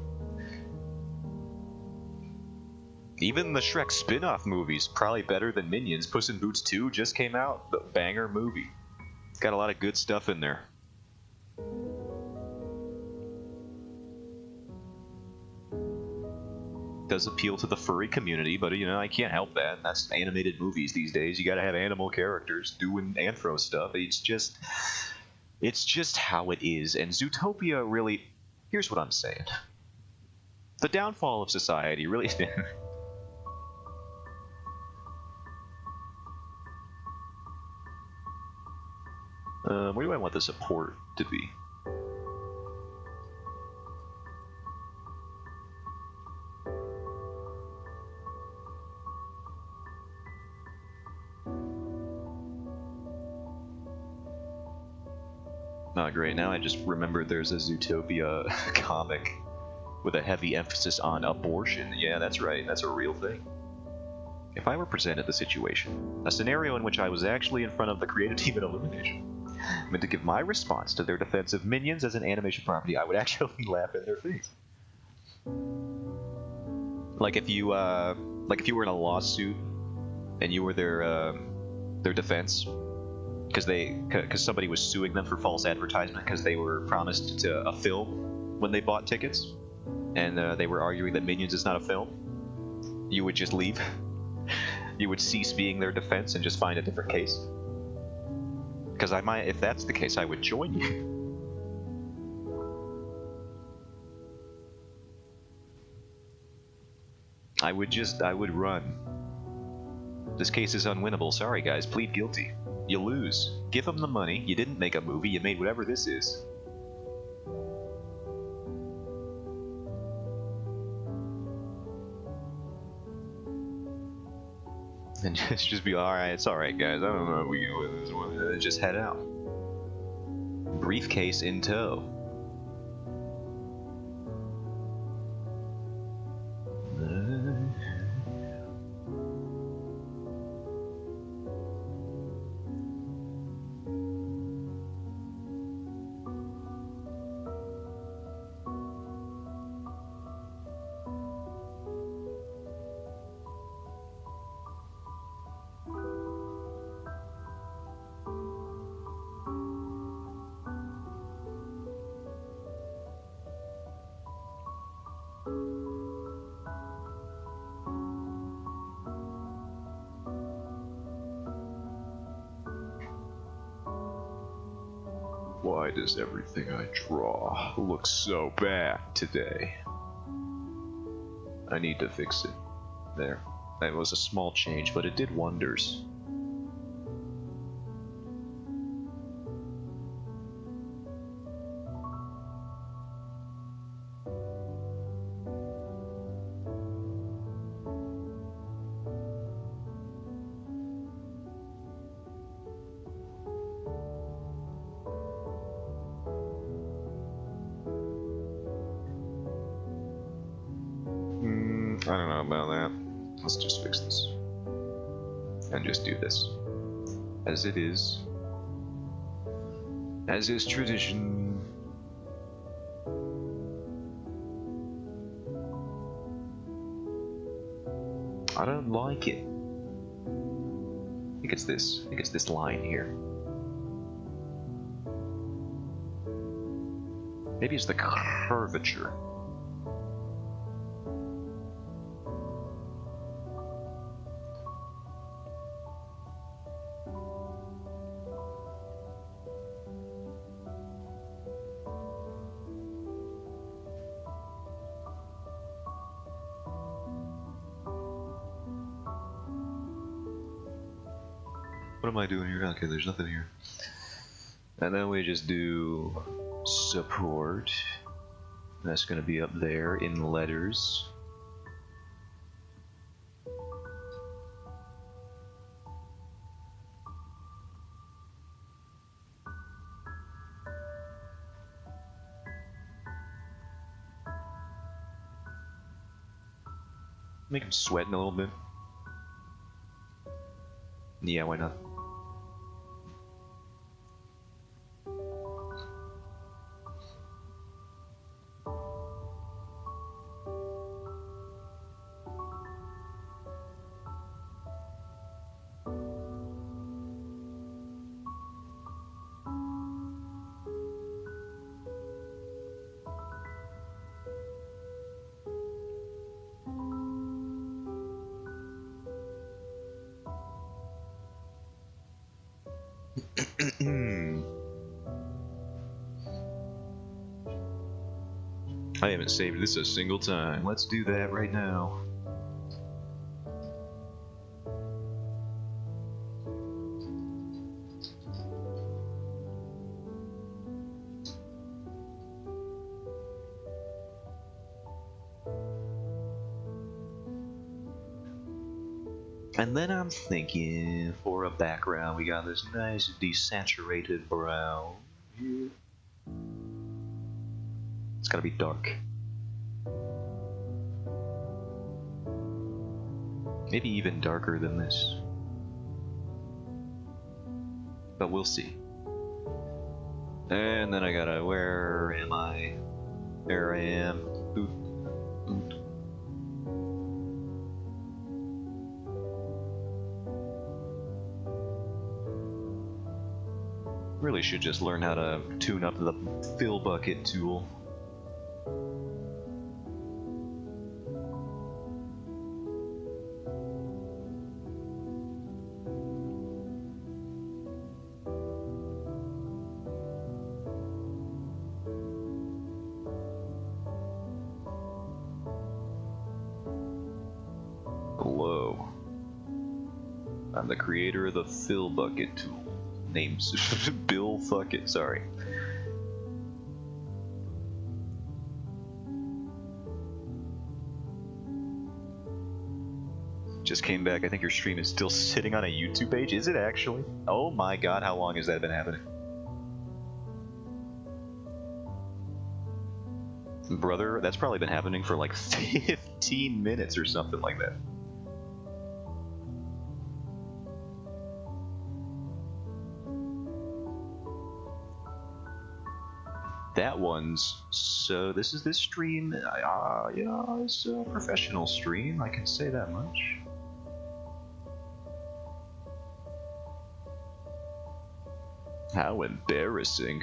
Even the Shrek spin-off movies, probably better than Minions. Puss in Boots 2 just came out, the banger movie. It's got a lot of good stuff in there. Does appeal to the furry community, but you know, I can't help that. That's animated movies these days. You gotta have animal characters doing anthro stuff. It's just how it is. And Zootopia really, here's what I'm saying. The downfall of society really where do I want the support to be? Not great. Now I just remembered there's a Zootopia comic with a heavy emphasis on abortion. Yeah, that's right. That's a real thing. If I were presented the situation, a scenario in which I was actually in front of the creative team at Illumination, meant to give my response to their defense of Minions as an animation property, I would actually laugh in their face. Like if you were in a lawsuit and you were their defense, because somebody was suing them for false advertisement because they were promised a film when they bought tickets, and they were arguing that Minions is not a film, you would just leave. You would cease being their defense and just find a different case. Because I might, if that's the case, I would join you. I would run. This case is unwinnable. Sorry guys, plead guilty. You lose. Give them the money. You didn't make a movie, you made whatever this is. And just be, alright, it's alright guys, I don't know if we can win this one. And just head out. Briefcase in tow. Why does everything I draw look so bad today? I need to fix it. There. That was a small change, but it did wonders. I don't know about that. Let's just fix this. And just do this. As it is. As is tradition. I don't like it. I think it's this. I think it's this line here. Maybe it's the curvature. What am I doing here? Okay, there's nothing here. And then we just do support. That's going to be up there in letters. Make him sweating a little bit. Yeah, why not? I haven't saved this a single time. Let's do that right now. And then I'm thinking, for a background, we got this nice desaturated brown here. It's gotta be dark. Maybe even darker than this. But we'll see. And then I gotta, where am I? There I am. Boot. Boot. Really should just learn how to tune up the fill bucket tool. Hello. I'm the creator of the fill bucket tool. Name's Bill Fuckett, sorry. Just came back. I think your stream is still sitting on a YouTube page. Is it actually? Oh my god, how long has that been happening? Brother, that's probably been happening for like 15 minutes or something like that. That one's, so this is this stream, yeah, it's a professional stream, I can say that much. How embarrassing.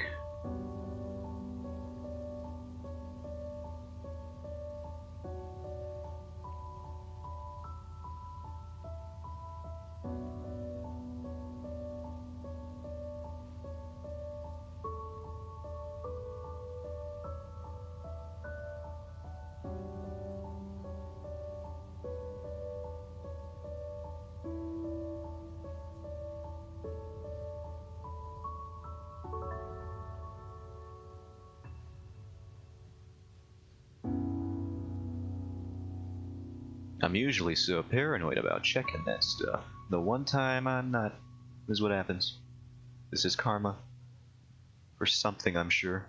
I'm usually so paranoid about checking that stuff. The one time I'm not, this is what happens. This is karma. For something, I'm sure.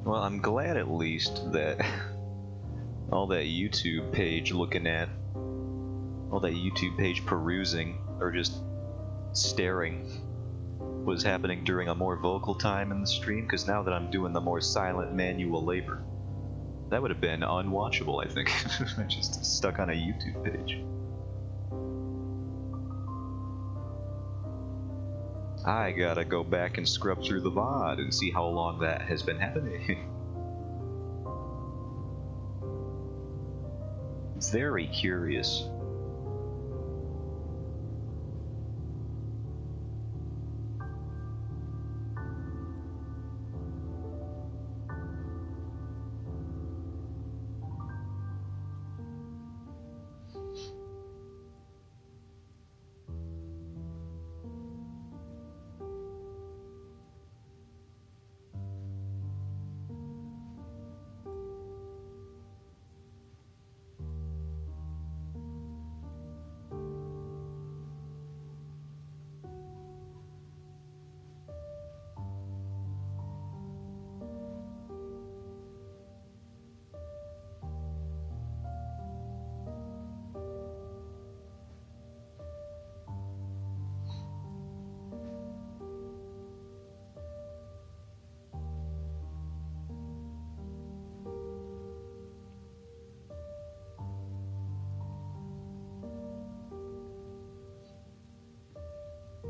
Well, I'm glad at least that all that YouTube page looking at, all that YouTube page perusing, or just staring, was happening during a more vocal time in the stream, because now that I'm doing the more silent manual labor, that would have been unwatchable, I think. Just stuck on a YouTube page. I gotta go back and scrub through the VOD and see how long that has been happening. Very curious.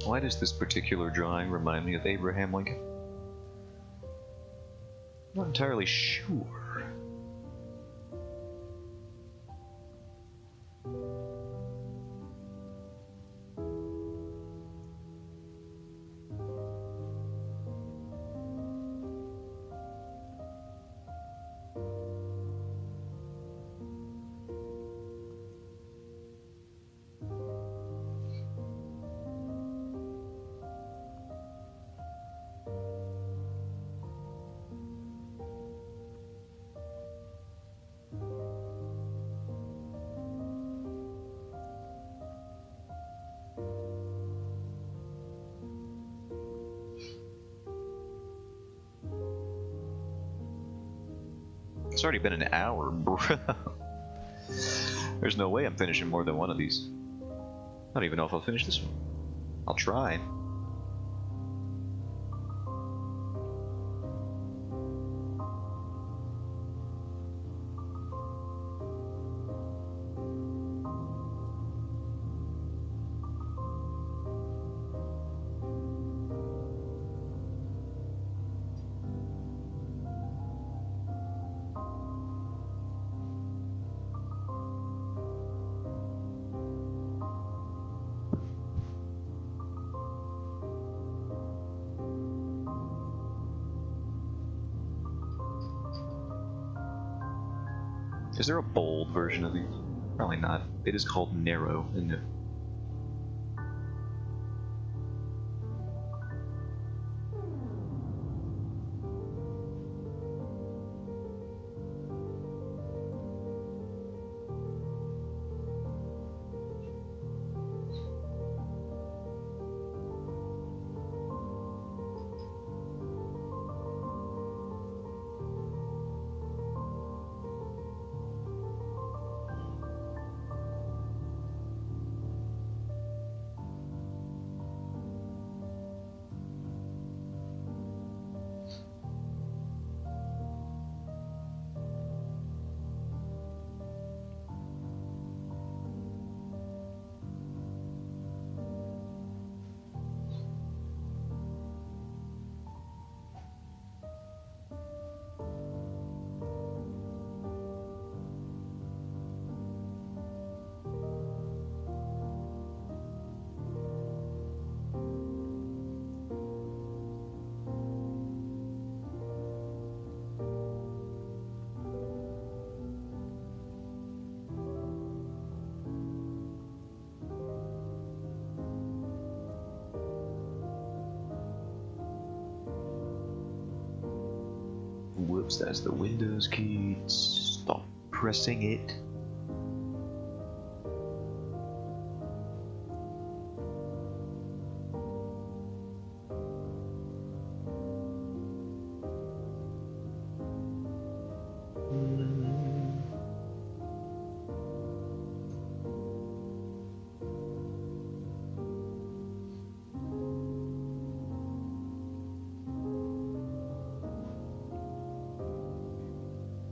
Why does this particular drawing remind me of Abraham Lincoln? I'm not entirely sure. It's already been an hour, bro. There's no way I'm finishing more than one of these. I don't even know if I'll finish this one. I'll try. Is there a bold version of these? Probably not. It is called narrow, isn't it? Whoops, that's the Windows key. Stop pressing it.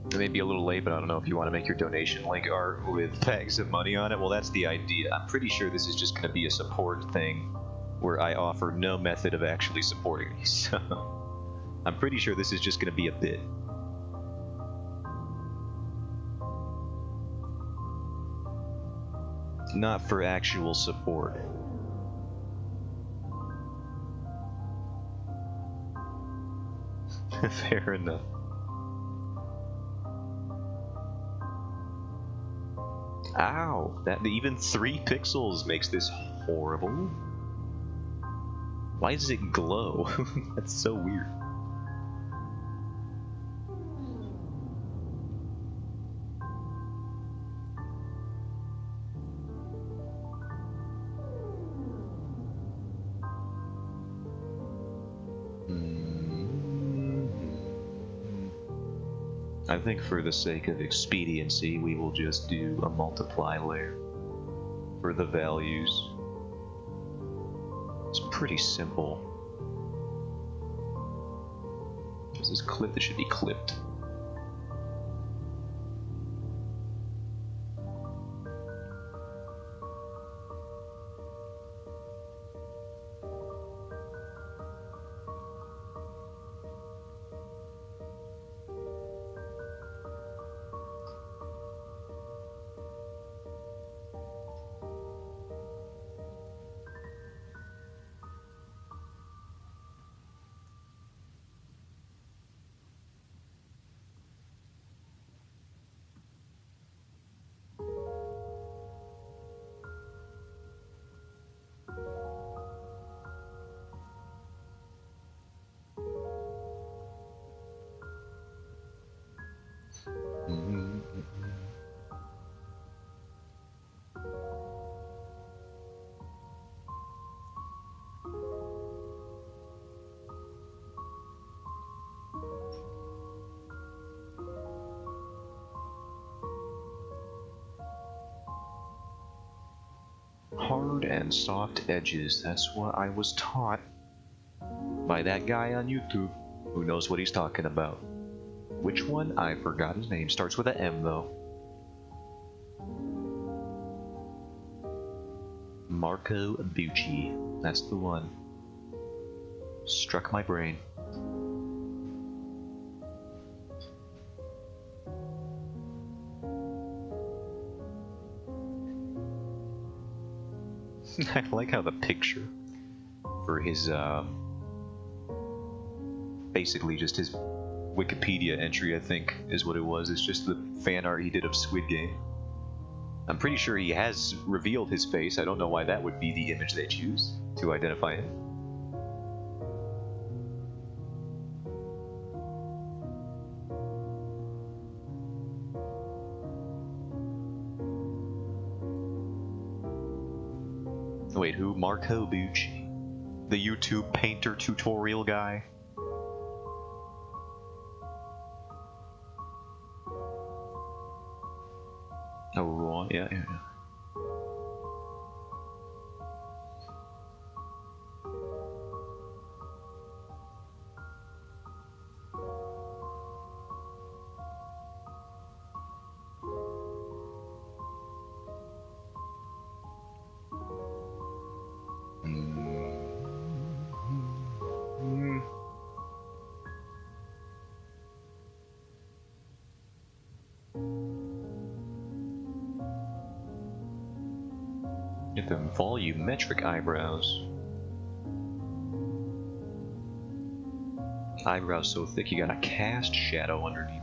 It may be a little late, but I don't know if you want to make your donation link art with bags of money on it. Well, that's the idea. I'm pretty sure this is just going to be a support thing where I offer no method of actually supporting these. So I'm pretty sure this is just going to be a bit. Not for actual support. Fair enough. Ow! That even 3 pixels makes this horrible. Why does it glow? That's so weird. I think for the sake of expediency, we will just do a multiply layer for the values. It's pretty simple. This is clipped, it should be clipped. Hard and soft edges, that's what I was taught by that guy on YouTube who knows what he's talking about. Which one? I forgot his name. Starts with an M though. Marco Bucci. That's the one. Struck my brain. I like how the picture for his basically just his Wikipedia entry, I think, is what it was. It's just the fan art he did of Squid Game. I'm pretty sure he has revealed his face. I don't know why that would be the image they choose to identify him. Wait, who? Marco Bucci? The YouTube painter tutorial guy? Oh, right, yeah. Get them volumetric eyebrows. Eyebrows so thick you got a cast shadow underneath.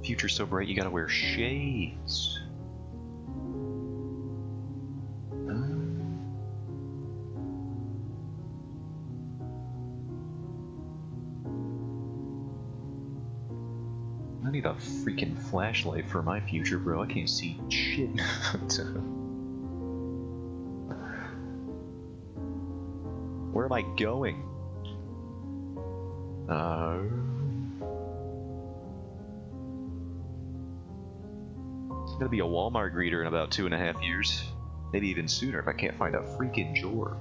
Future so bright you gotta wear shades. I need a freaking flashlight for my future, bro. I can't see shit. Where am I going? It's gonna be a Walmart greeter in about 2.5 years. Maybe even sooner if I can't find a freaking Jorb.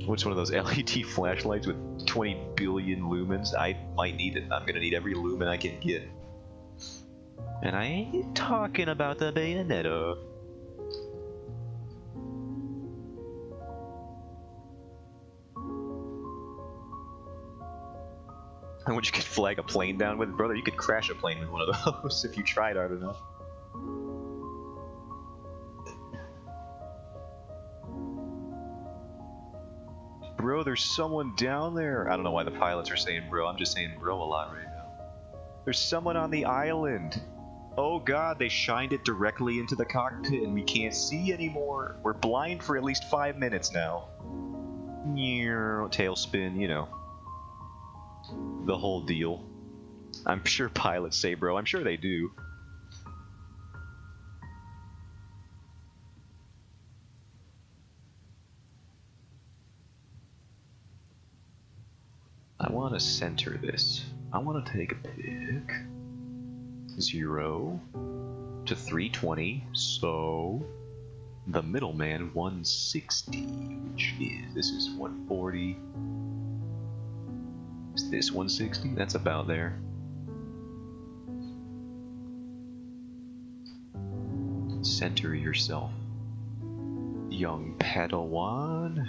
What's one of those LED flashlights with 20 billion lumens? I might need it. I'm gonna need every lumen I can get. And I ain't talking about the Bayonetta. And what you could flag a plane down with, brother, you could crash a plane with one of those if you tried hard enough. Bro, there's someone down there. I don't know why the pilots are saying bro. I'm just saying bro a lot right now. There's someone on the island. Oh god, they shined it directly into the cockpit and we can't see anymore. We're blind for at least 5 minutes now. Tailspin, you know. The whole deal. I'm sure pilots say bro. I'm sure they do. I want to center this. I want to take a pick. 0 to 320. So the middleman 160, which is this is 140. Is this 160? That's about there. Center yourself, young Padawan.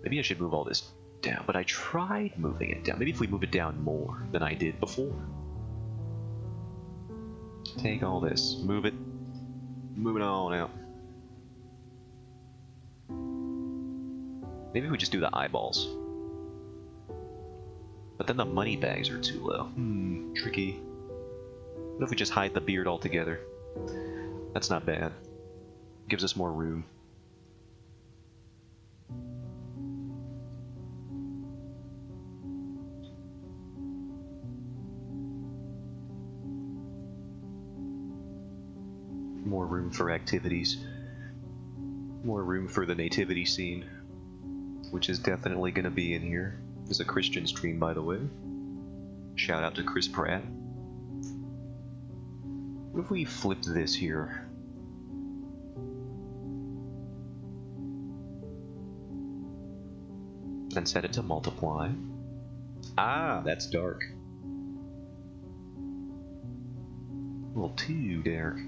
Maybe I should move all this down, but I tried moving it down. Maybe if we move it down more than I did before. Take all this, move it on out. Maybe we just do the eyeballs. But then the money bags are too low. Tricky. What if we just hide the beard altogether? That's not bad. Gives us more room. More room for activities. More room for the nativity scene, which is definitely going to be in here. It's a Christian stream, by the way. Shout out to Chris Pratt. What if we flipped this here? And set it to multiply. Ah, that's dark. A little too dark.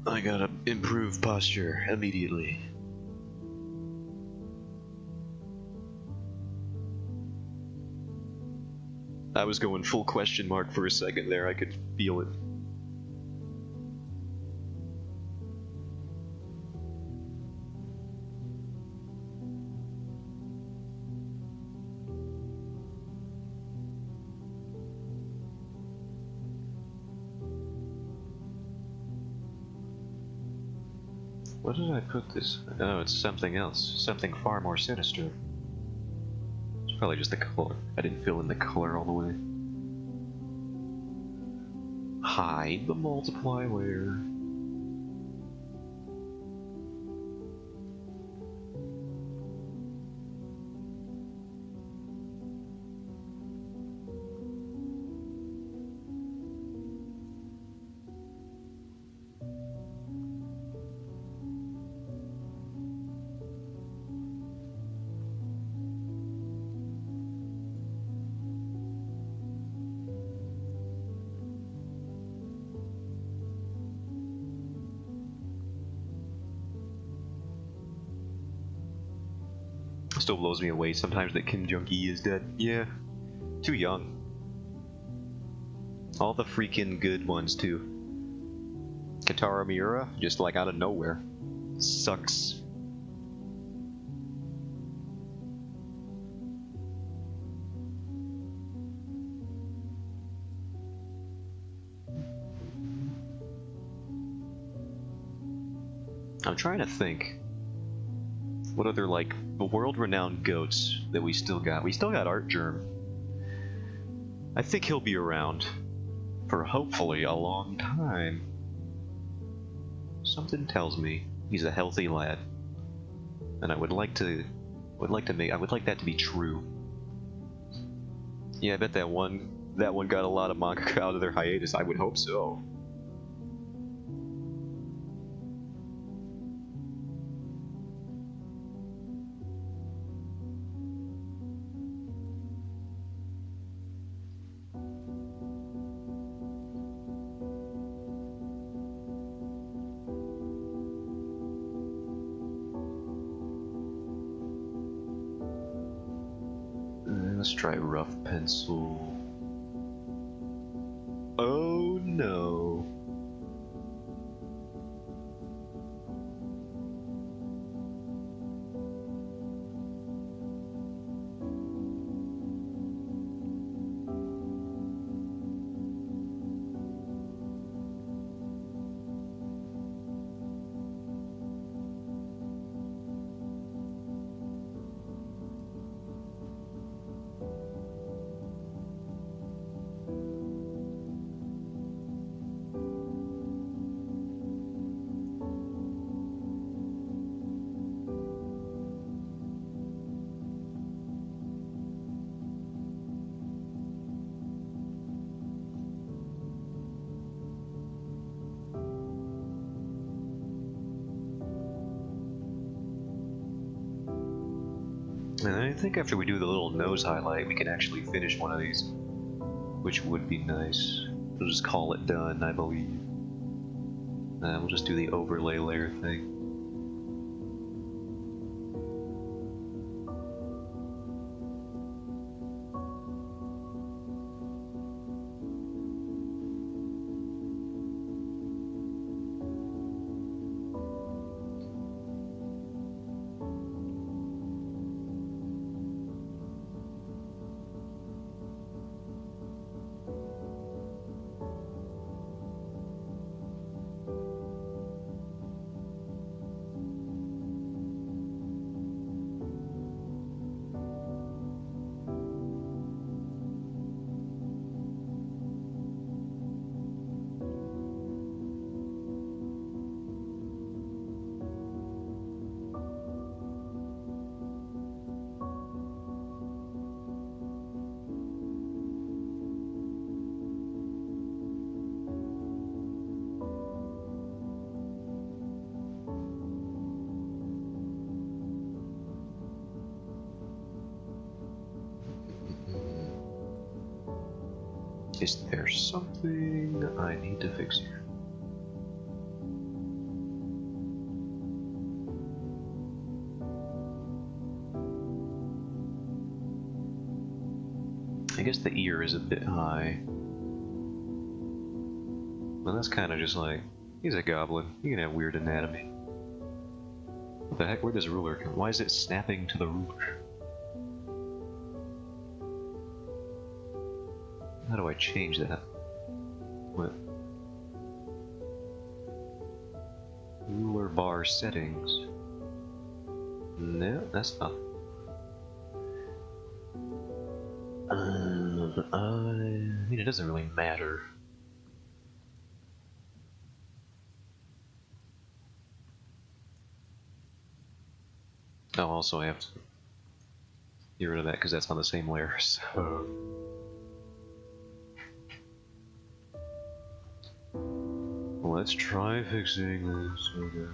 I gotta improve posture immediately. I was going full question mark for a second there, I could feel it. What did I put this? Oh, it's something else. Something far more sinister. It's probably just the color. I didn't fill in the color all the way. Hide the multiply layer. Still blows me away sometimes that Kim Jong-gi is dead. Yeah, too young. All the freaking good ones too. Katara Miura, just like out of nowhere. Sucks. I'm trying to think. What other, like, the world-renowned goats that we still got? We still got Art Germ. I think he'll be around for hopefully a long time. Something tells me he's a healthy lad, and I would like that to be true. Yeah, I bet that one got a lot of manga out of their hiatus. I would hope so. Let's try rough pencil. Oh no. And I think after we do the little nose highlight, we can actually finish one of these, which would be nice. We'll just call it done, I believe. We'll just do the overlay layer thing. Is there something I need to fix here? I guess the ear is a bit high. Well, that's kind of just like, he's a goblin. He can have weird anatomy. What the heck? Where'd this ruler come? Why is it snapping to the ruler? How do I change that? What? Ruler bar settings. No, that's not. I mean, it doesn't really matter. Oh, also I have to get rid of that because that's on the same layer. So. Let's try fixing this. Okay.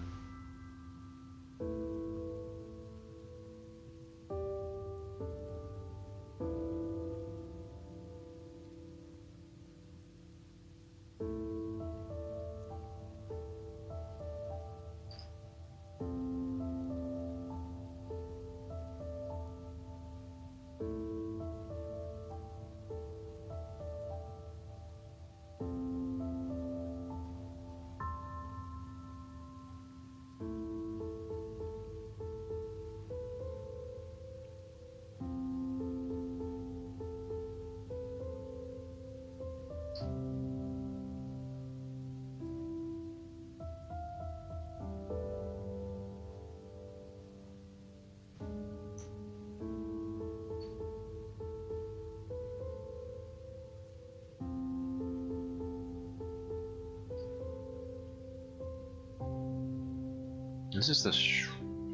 This is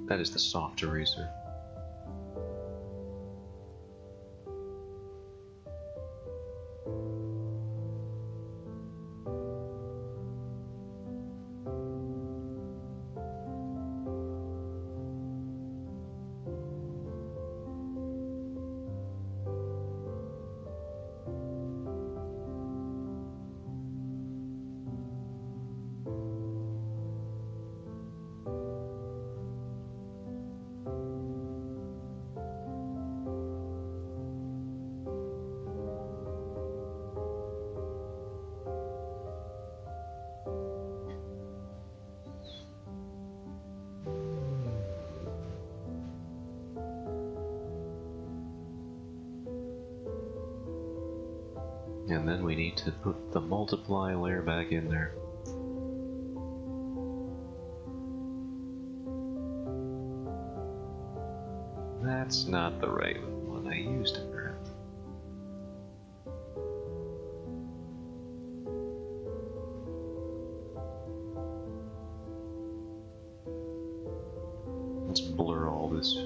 that is the soft eraser. And then we need to put the multiply layer back in there. That's not the right one I used apparently. Let's blur all this.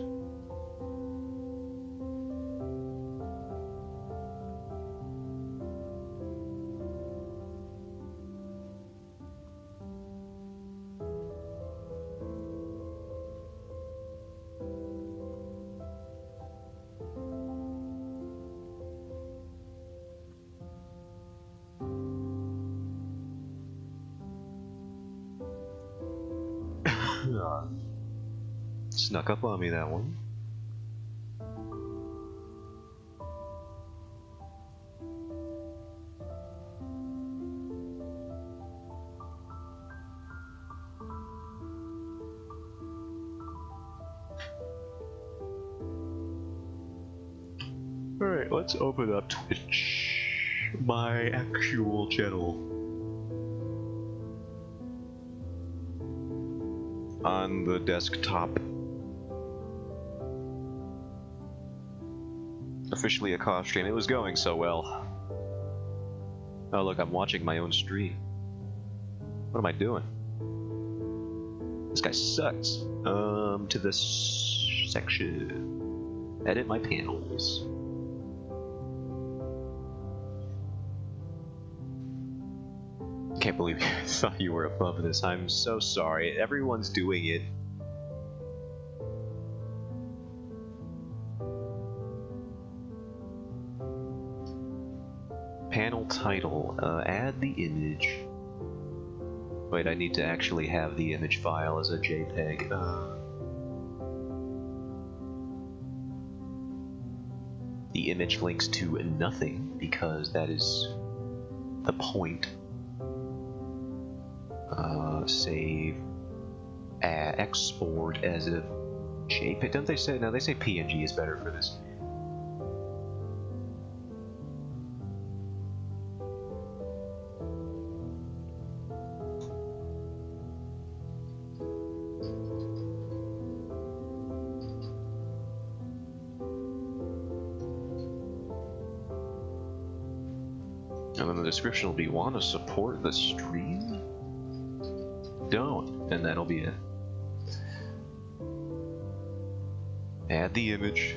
Snuck up on me, that one. Alright, let's open up Twitch, my actual channel. On the desktop. Officially a cough stream. It was going so well. Oh look, I'm watching my own stream. What am I doing? This guy sucks. To this section. Edit my panels. Can't believe you thought you were above this. I'm so sorry. Everyone's doing it. Panel title. Add the image. Wait, I need to actually have the image file as a JPEG. The image links to nothing because that is the point. Save, export as a JPEG. Don't they say? No, they say PNG is better for this. And then the description will be, want to support the stream? Don't. And that'll be it. Add the image.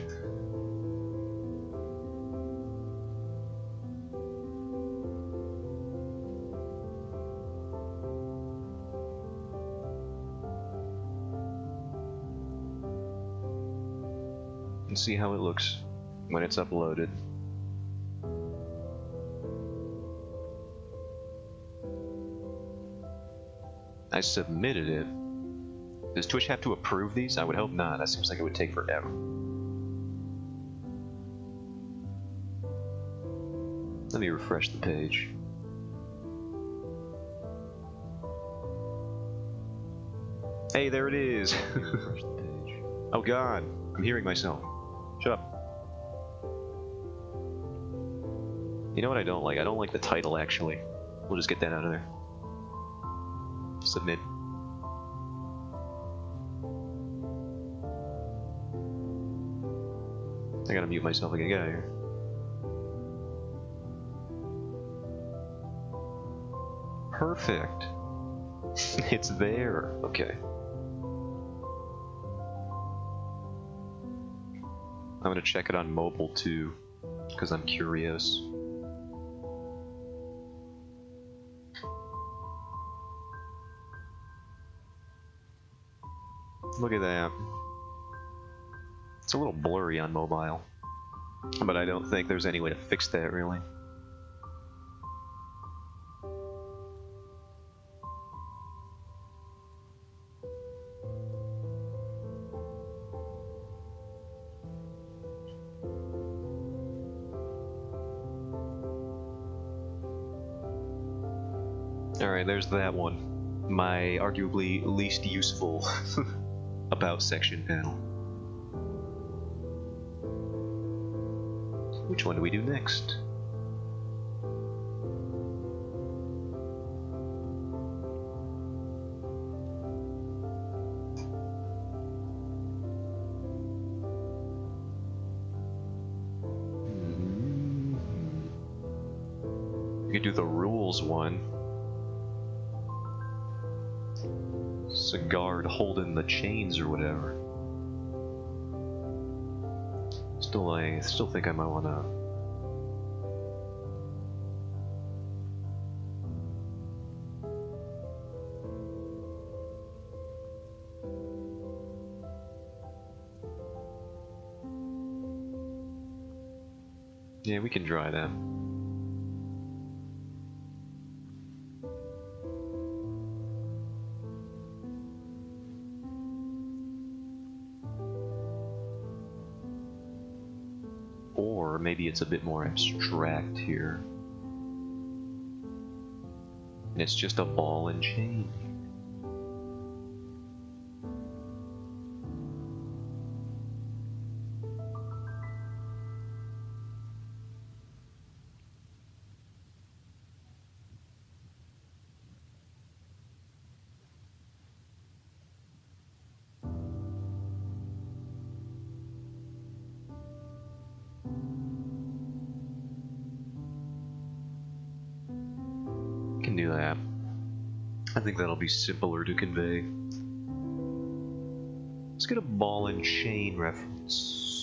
And see how it looks when it's uploaded. I submitted it. Does Twitch have to approve these? I would hope not. That seems like it would take forever. Let me refresh the page. Hey, there it is! Refresh the page. Oh god, I'm hearing myself. Shut up. You know what I don't like? I don't like the title, actually. We'll just get that out of there. Submit. I gotta mute myself again. Get out of here. Perfect. It's there. Okay. I'm gonna check it on mobile too, because I'm curious. Look at that. It's a little blurry on mobile, but I don't think there's any way to fix that really. Alright, there's that one. My arguably least useful about section panel. Which one do we do next? We could do the rules one. Guard holding the chains or whatever. I still think I might wanna. Yeah, we can try that. Or maybe it's a bit more abstract here. And it's just a ball and chain. Can do that. I think that'll be simpler to convey. Let's get a ball and chain reference.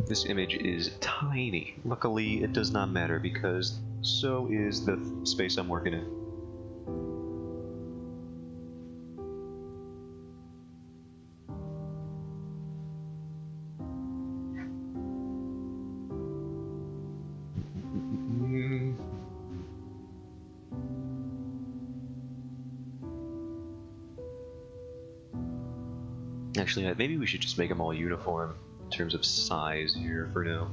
This image is tiny. Luckily, it does not matter because so is the space I'm working in. Actually, maybe we should just make them all uniform in terms of size here for now.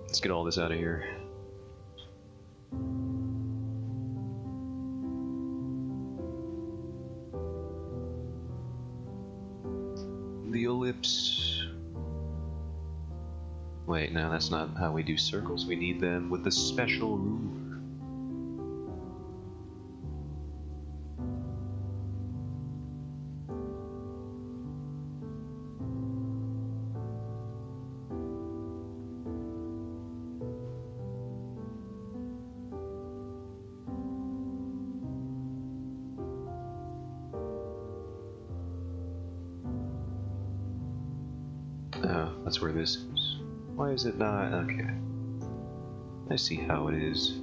Let's get all this out of here. The ellipse. Wait, no, that's not how we do circles. We need them with the special ruler. Oh, that's where this is. Why is it not? Okay. I see how it is.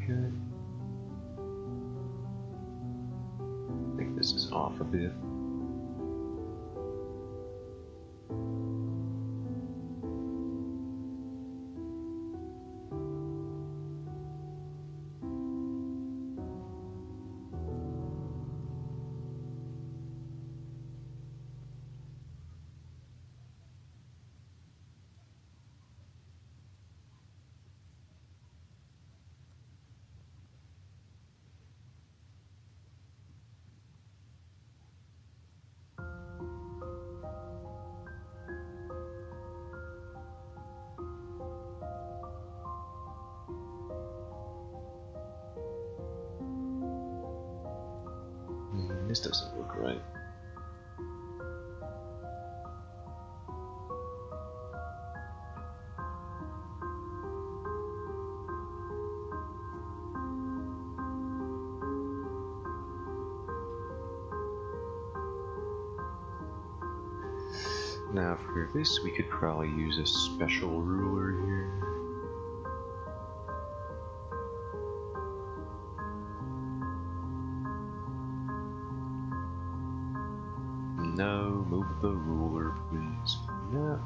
Okay. I think this is off a bit. This doesn't look right. Now for this, we could probably use a special ruler here. No, move the ruler, please. No.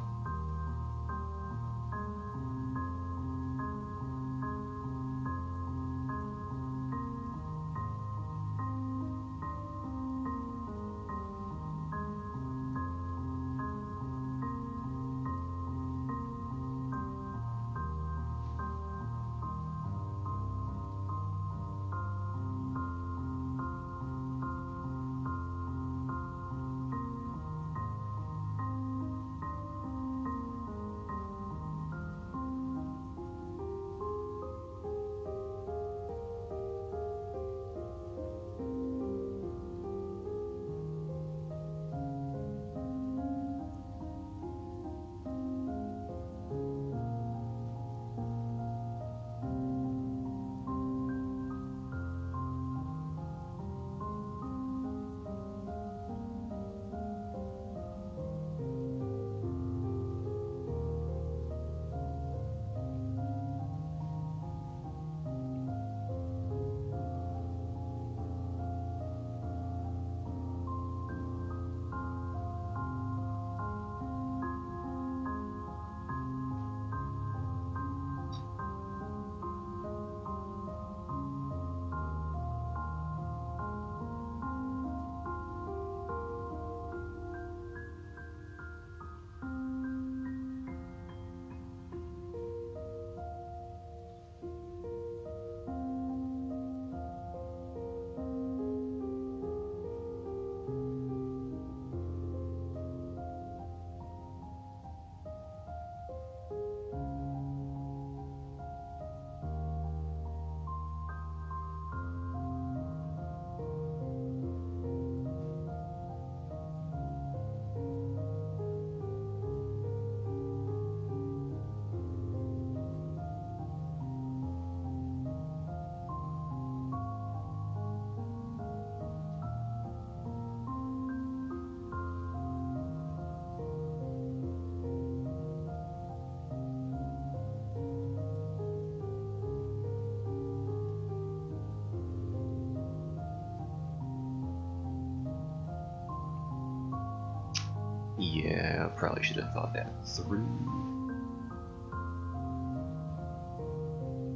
Yeah, probably should have thought that through.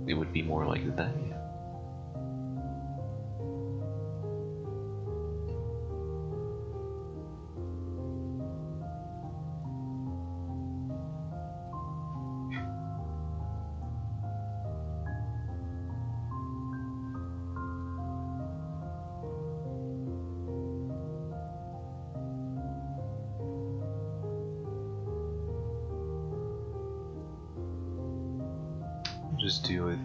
It would be more like that. Just do it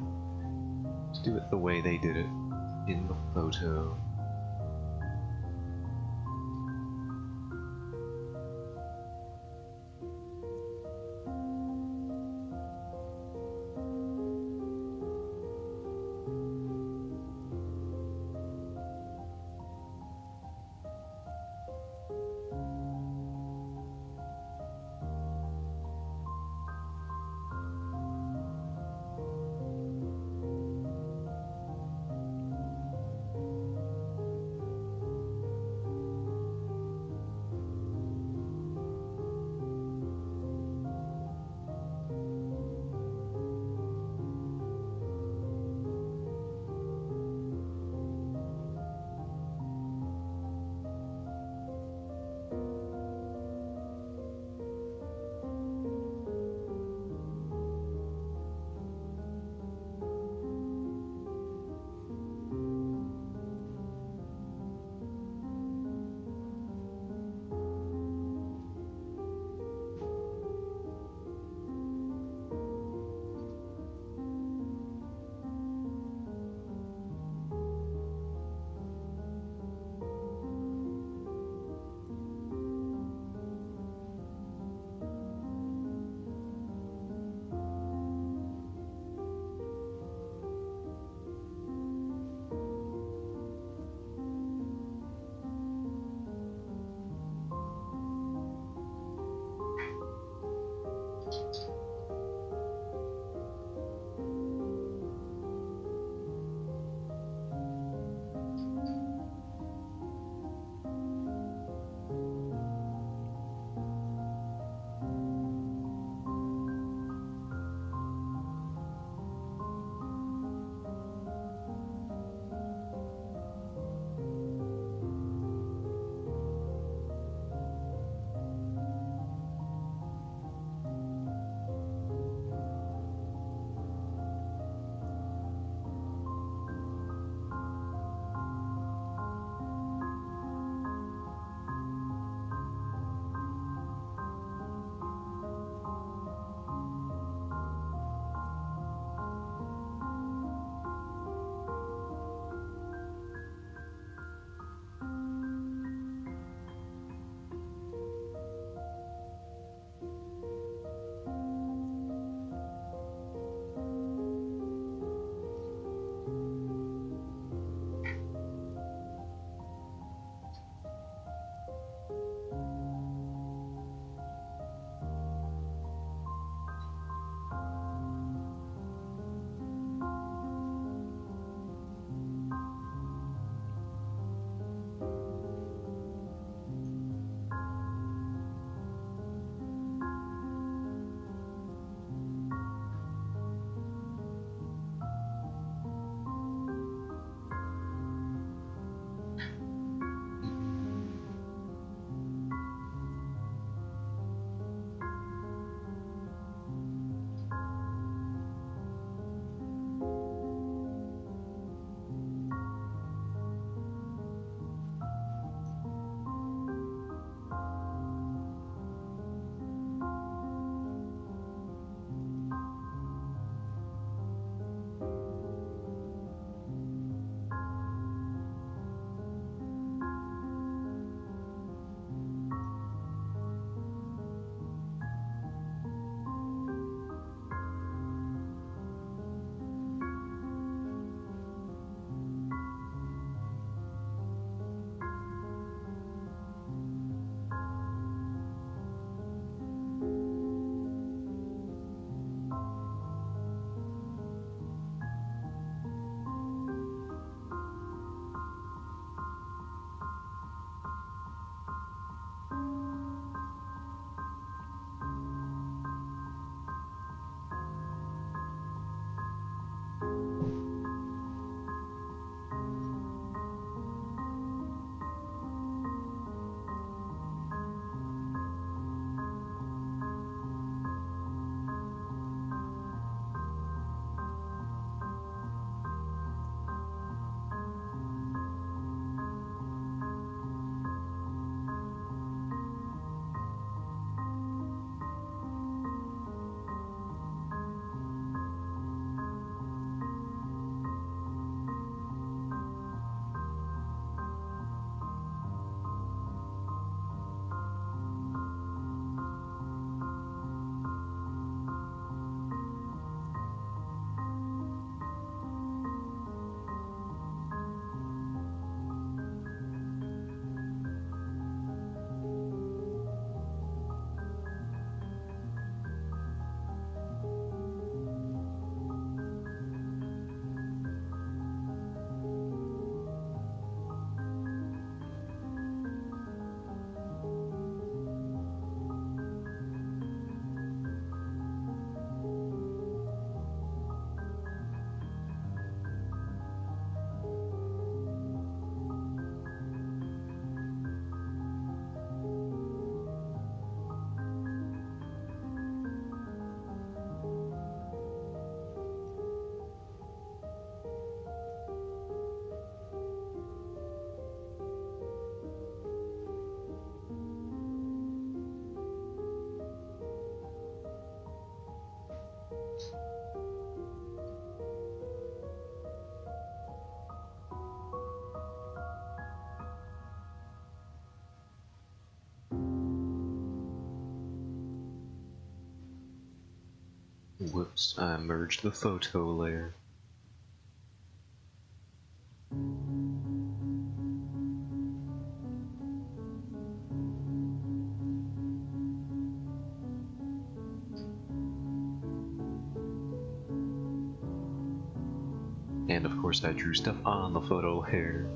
the way they did it in the photo. Whoops, I merged the photo layer. And of course I drew stuff on the photo layer.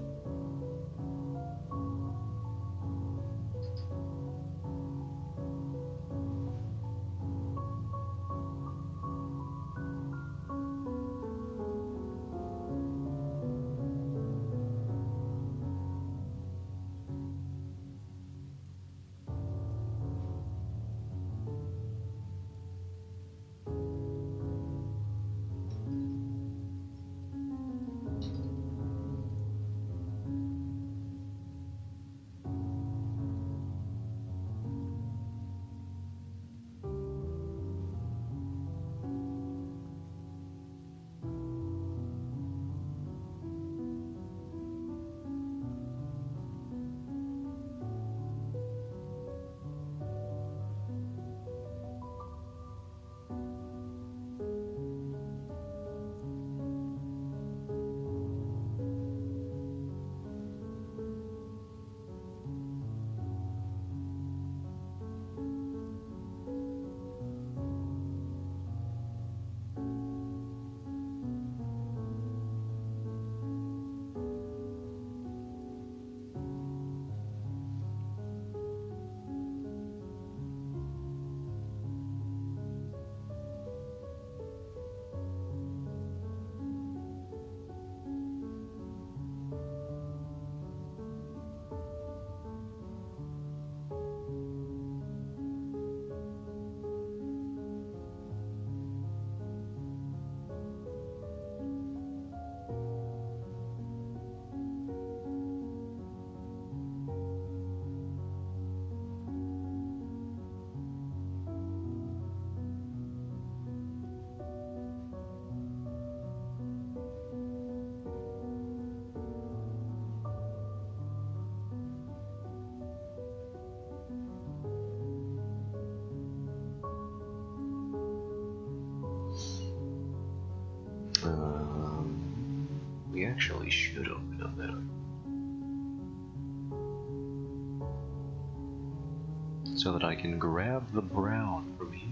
We actually should open up that so that I can grab the brown from here.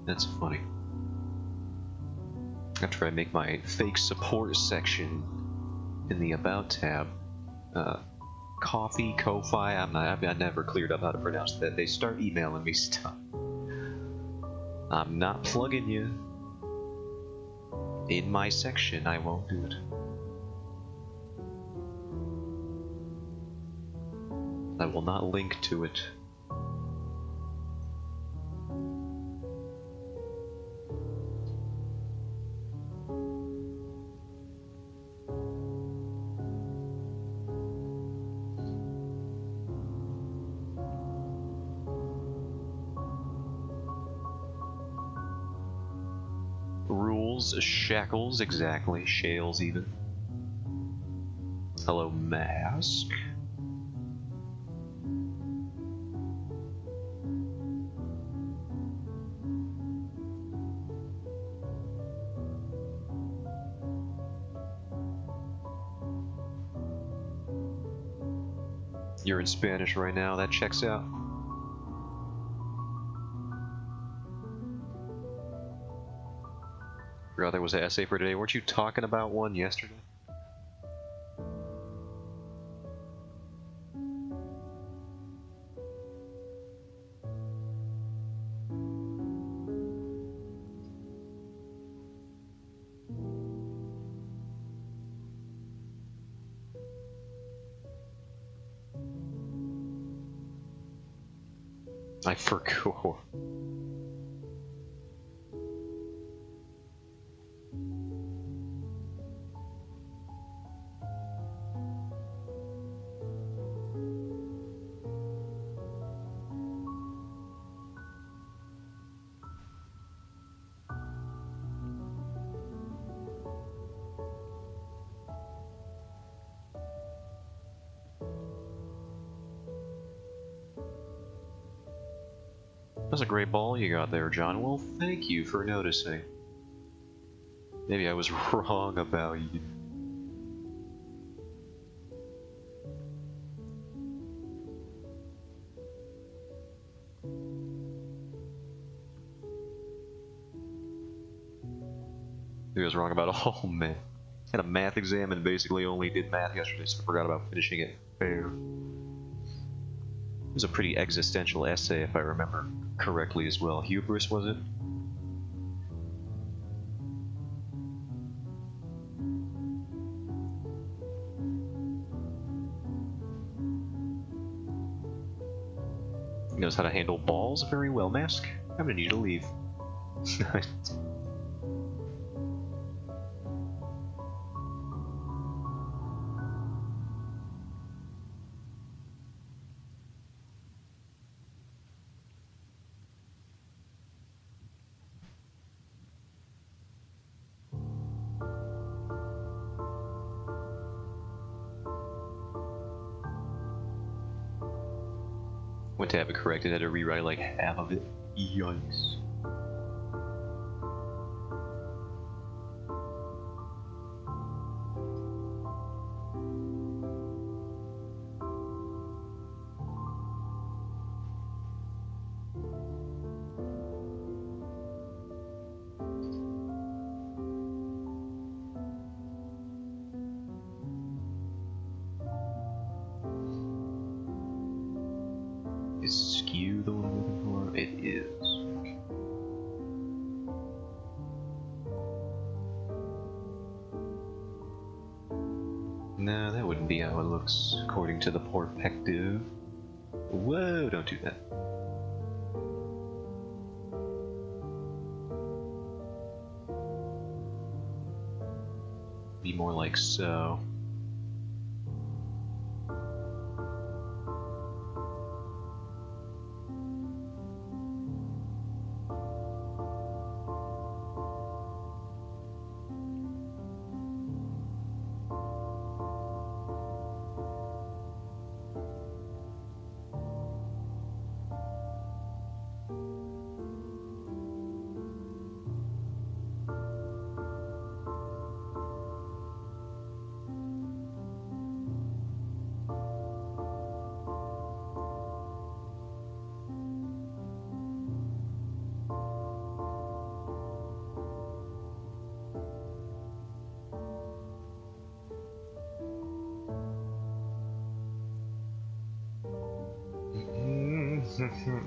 That's funny. After I make my fake support section in the About tab, Coffee, Ko-Fi, I never cleared up how to pronounce that. They start emailing me stuff. I'm not plugging you. In my section, I won't do it. I will not link to it. Rules, shackles, exactly, shales even. Hello, mask. You're in Spanish right now, that checks out. Forgot there was an essay for today. Weren't you talking about one yesterday? I forgot. That's a great ball you got there, John. Well, thank you for noticing. Maybe I was wrong about you. Maybe I was wrong about all math. Had a math exam and basically only did math yesterday, so I forgot about finishing it fair. It was a pretty existential essay, if I remember correctly as well. Hubris, was it? He knows how to handle balls very well, Mask. I'm gonna need you to leave. Went to have it corrected, had to rewrite like half of it. Yikes. Is skew the one I'm looking for? It is. No, that wouldn't be how it looks according to the perspective. Whoa, don't do that. Be more like so.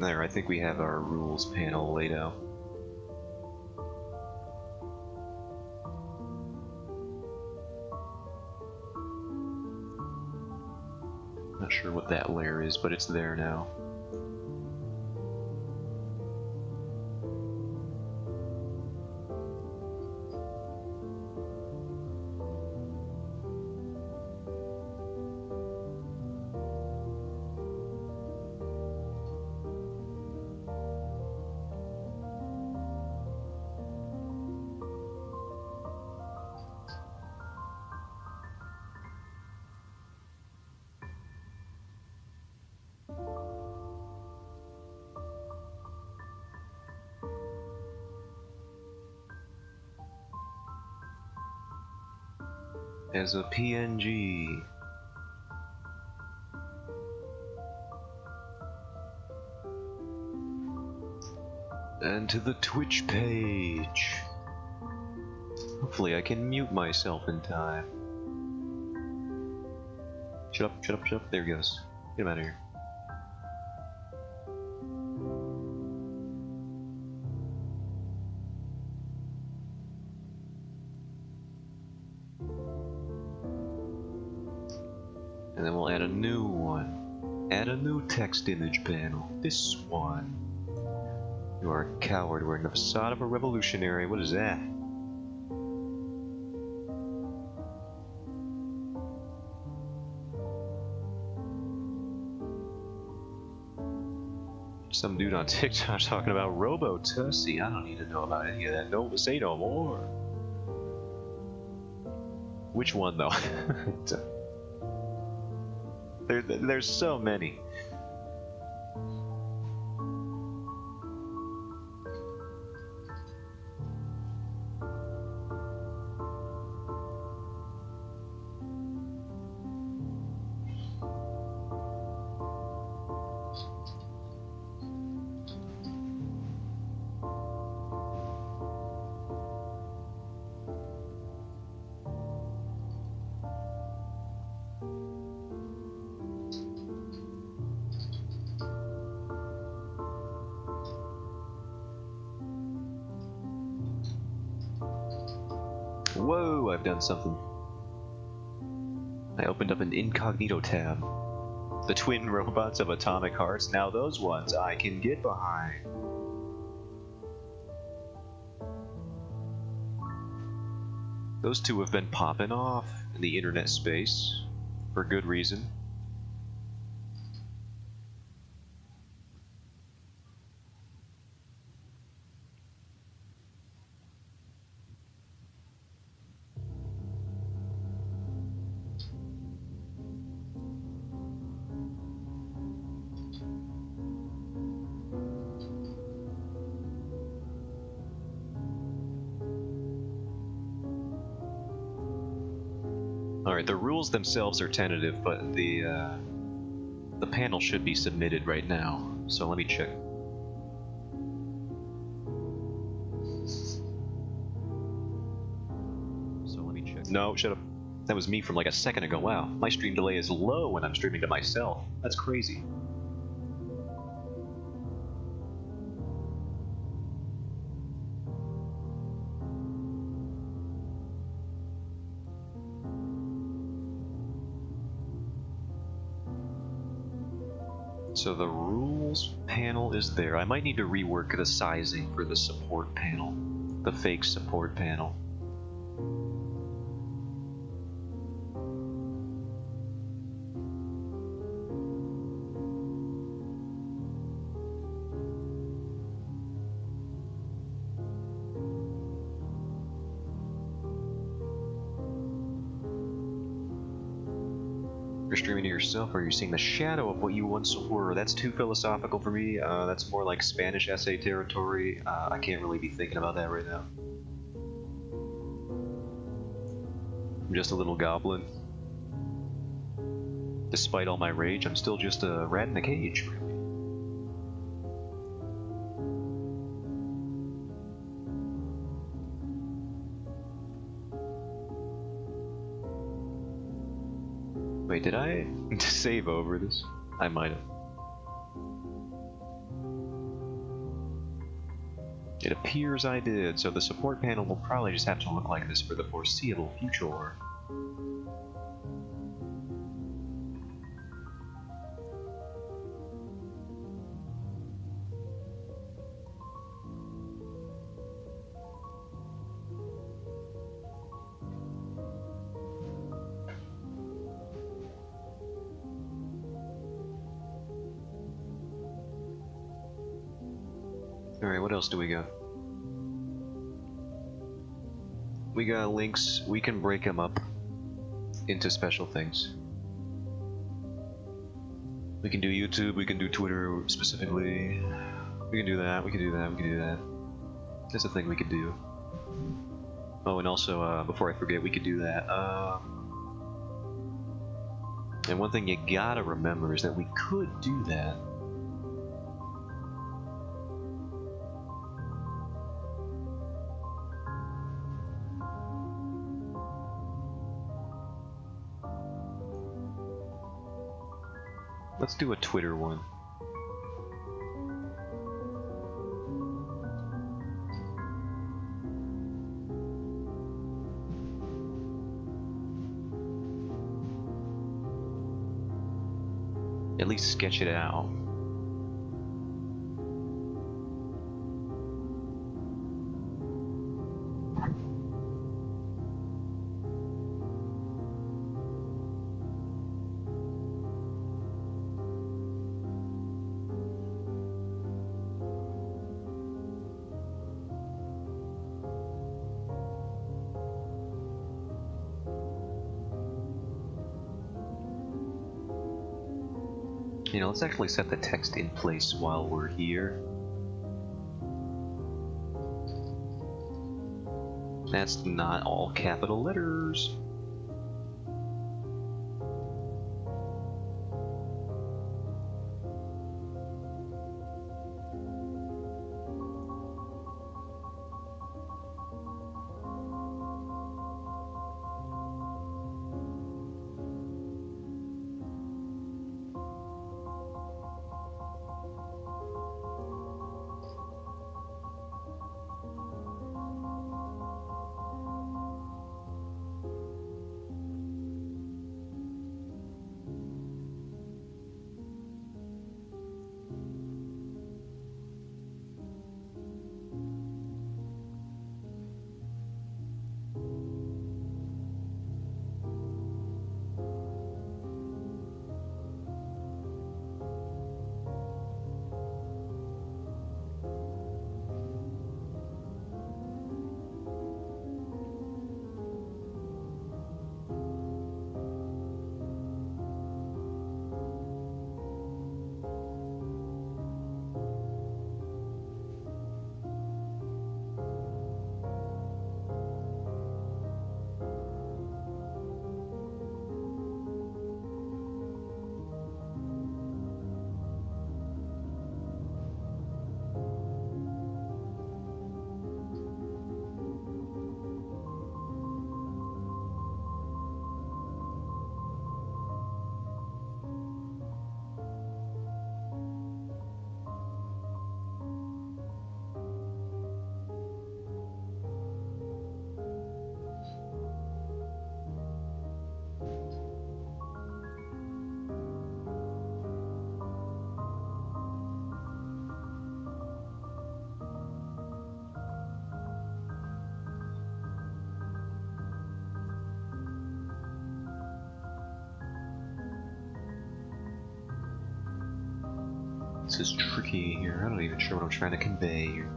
There, I think we have our rules panel laid out. Not sure what that layer is, but it's there now. As a PNG. And to the Twitch page. Hopefully I can mute myself in time. Shut up, shut up, shut up. There he goes. Get him out of here. And then we'll add a new one. Add a new text image panel. This one. You are a coward wearing the facade of a revolutionary. What is that? Some dude on TikTok talking about Robo-Tussie. I don't need to know about any of that. No, say no more. Which one though? There's so many. Whoa, I've done something. I opened up an incognito tab. The twin robots of Atomic Hearts, now those ones I can get behind. Those two have been popping off in the internet space, for good reason. Alright, the rules themselves are tentative, but the panel should be submitted right now. So let me check. No, shut up. That was me from like a second ago. Wow, my stream delay is low when I'm streaming to myself. That's crazy. So the rules panel is there. I might need to rework the sizing for the support panel, the fake support panel. You're streaming to yourself, or you're seeing the shadow of what you once were. That's too philosophical for me. That's more like Spanish essay territory. I can't really be thinking about that right now. I'm just a little goblin. Despite all my rage, I'm still just a rat in a cage. Wait, did I save over this? I might have. It appears I did, so the support panel will probably just have to look like this for the foreseeable future. Alright, what else do we got? We got links. We can break them up into special things. We can do YouTube, we can do Twitter specifically. We can do that, we can do that, we can do that. That's a thing we could do. Oh, and also, before I forget, we could do that. And one thing you gotta remember is that we could do that. Let's do a Twitter one. At least sketch it out. You know, let's actually set the text in place while we're here. That's not all capital letters. This is tricky here. I'm not even sure what I'm trying to convey here.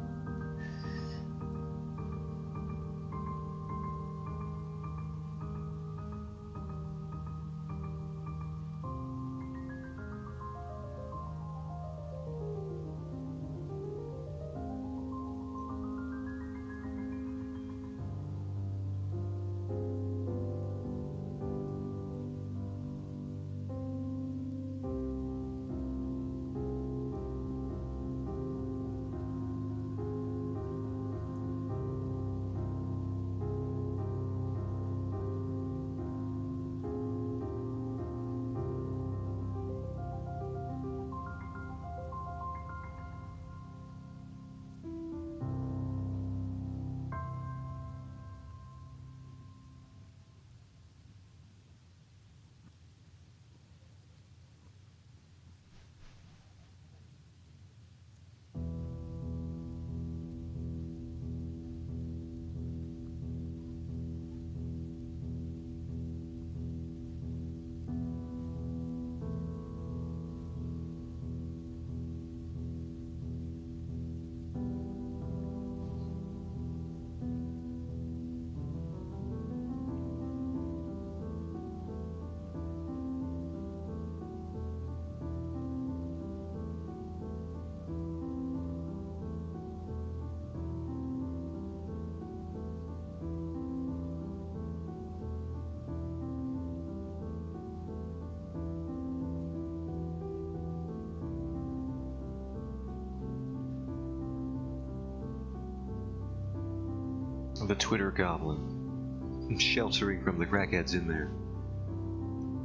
The Twitter goblin. Sheltering from the crackheads in there.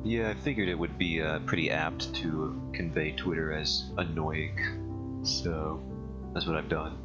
Yeah, I figured it would be pretty apt to convey Twitter as annoying. So, that's what I've done.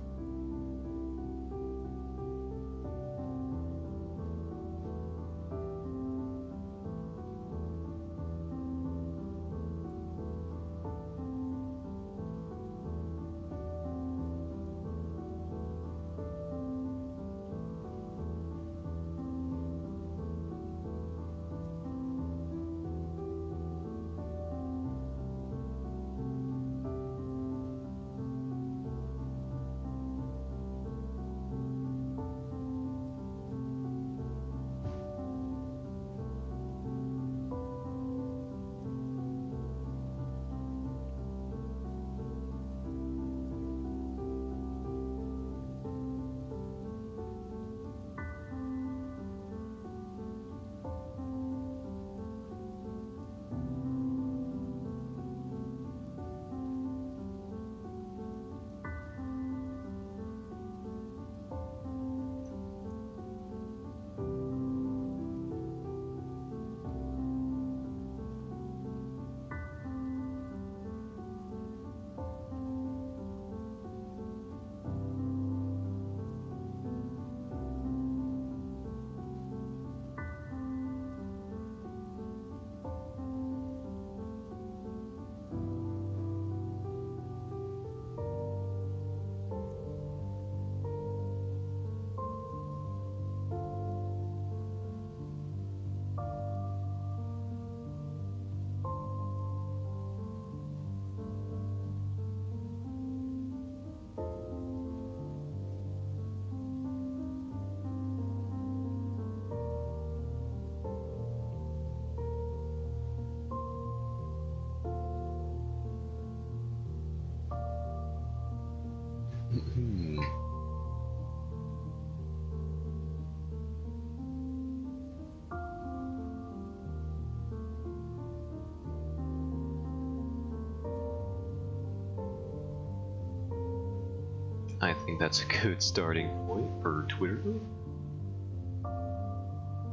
I think that's a good starting point for Twitter.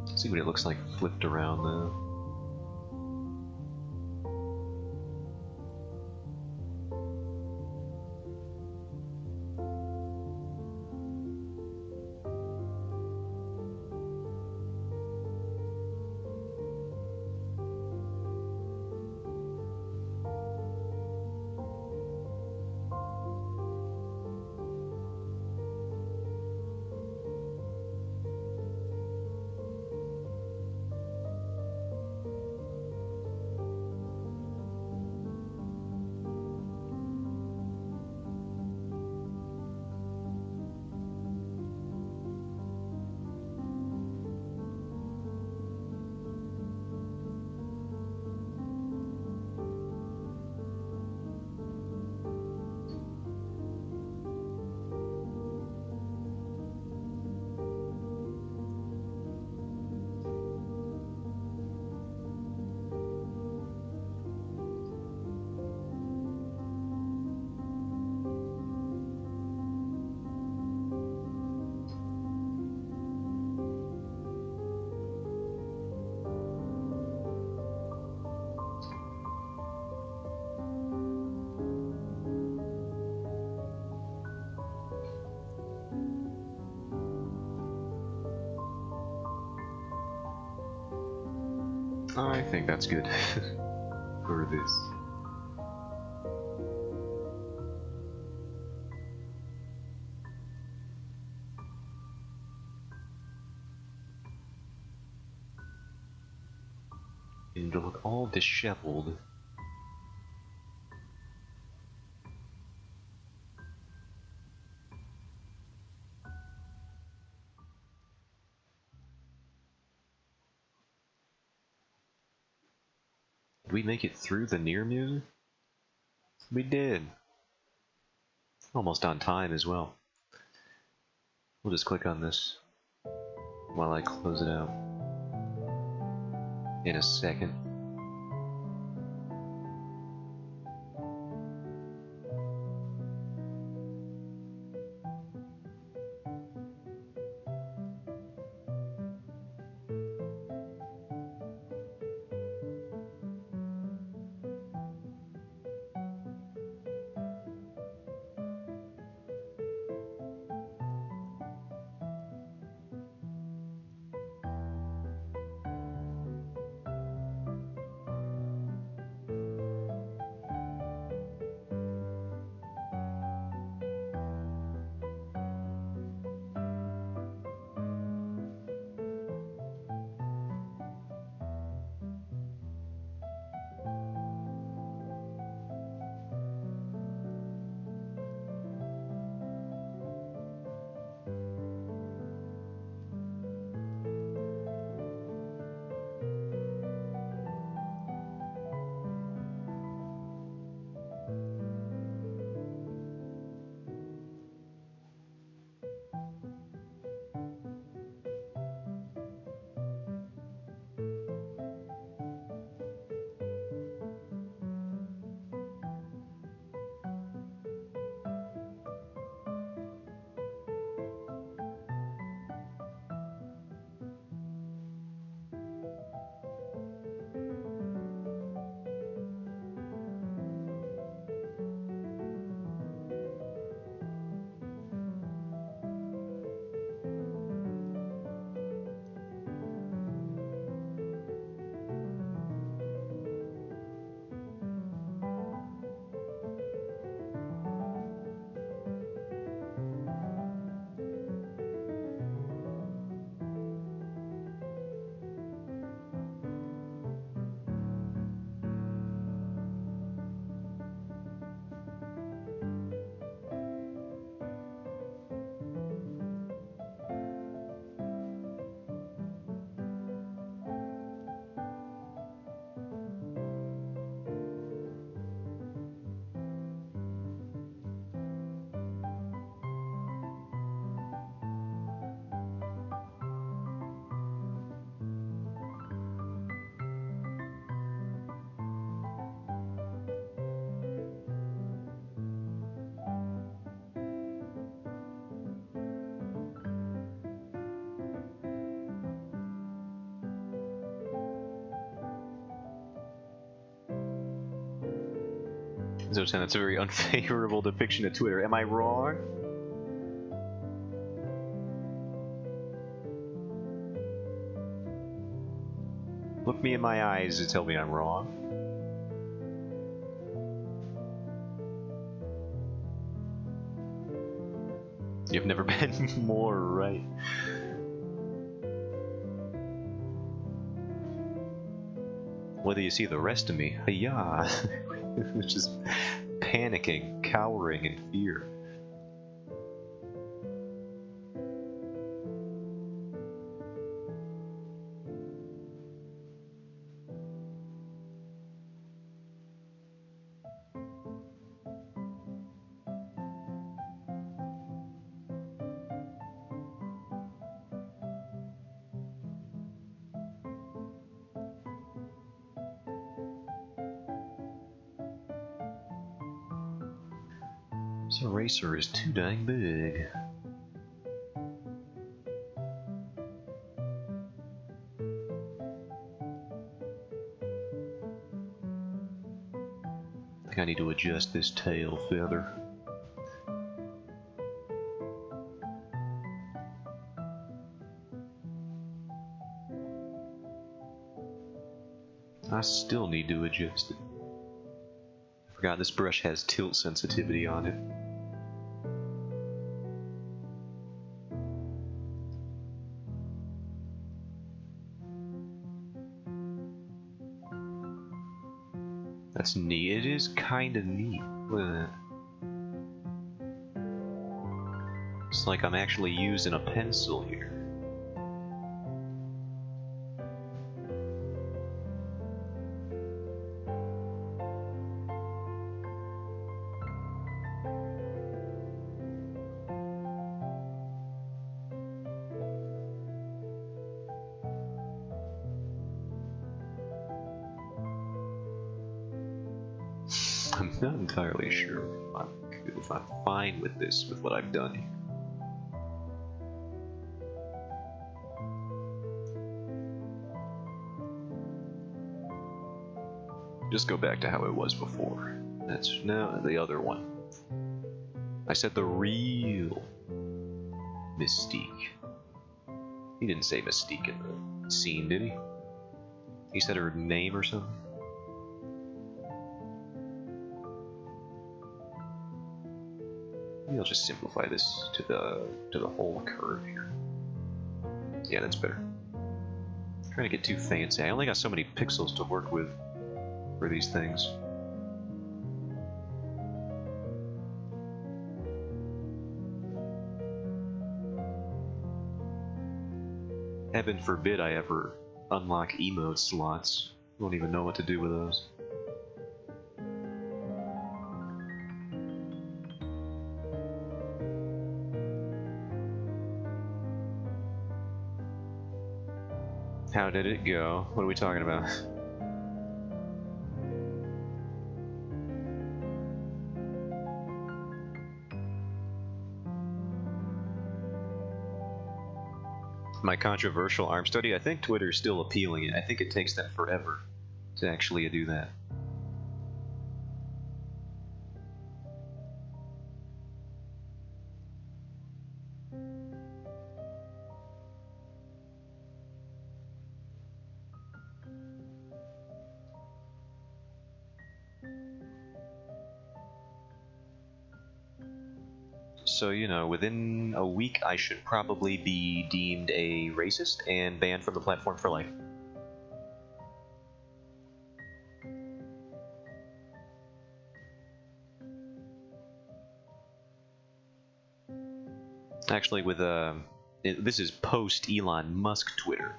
Let's see what it looks like flipped around though. I think that's good for this. And to look all disheveled. Did we make it through the near music? We did. Almost on time as well. We'll just click on this while I close it out in a second. Zotan, that's a very unfavorable depiction of Twitter. Am I wrong? Look me in my eyes and tell me I'm wrong. You've never been more right. Whether you see the rest of me, yeah, just panicking, cowering in fear. This eraser is too dang big. I think I need to adjust this tail feather. I still need to adjust it. I forgot this brush has tilt sensitivity on it. That's neat. It is kind of neat. Look at that. It's like I'm actually using a pencil here. I'm not entirely sure if I'm fine with this, with what I've done here. Just go back to how it was before. That's now the other one. I said the real Mystique. He didn't say Mystique in the scene, did he? He said her name or something? Maybe I'll just simplify this to the whole curve here. Yeah, that's better. I'm trying to get too fancy. I only got so many pixels to work with for these things. Heaven forbid I ever unlock emote slots. Won't even know what to do with those. How did it go? What are we talking about? My controversial ARM study, I think Twitter's still appealing it. I think it takes them forever to actually do that. So, you know, within a week I should probably be deemed a racist and banned from the platform for life. Actually, with this is post Elon Musk Twitter.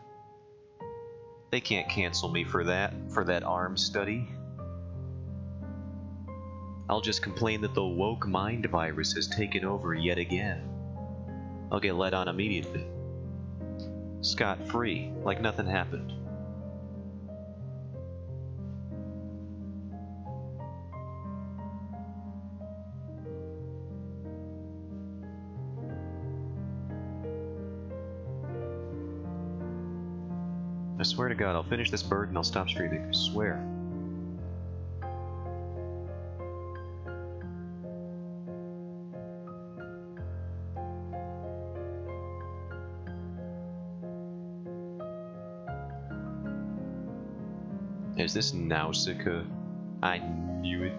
They can't cancel me for that ARM study. I'll just complain that the woke mind virus has taken over yet again. I'll get let on immediately. Scot-free, like nothing happened. I swear to God, I'll finish this bird and I'll stop streaming. I swear. Is this Nausicaa? I knew it.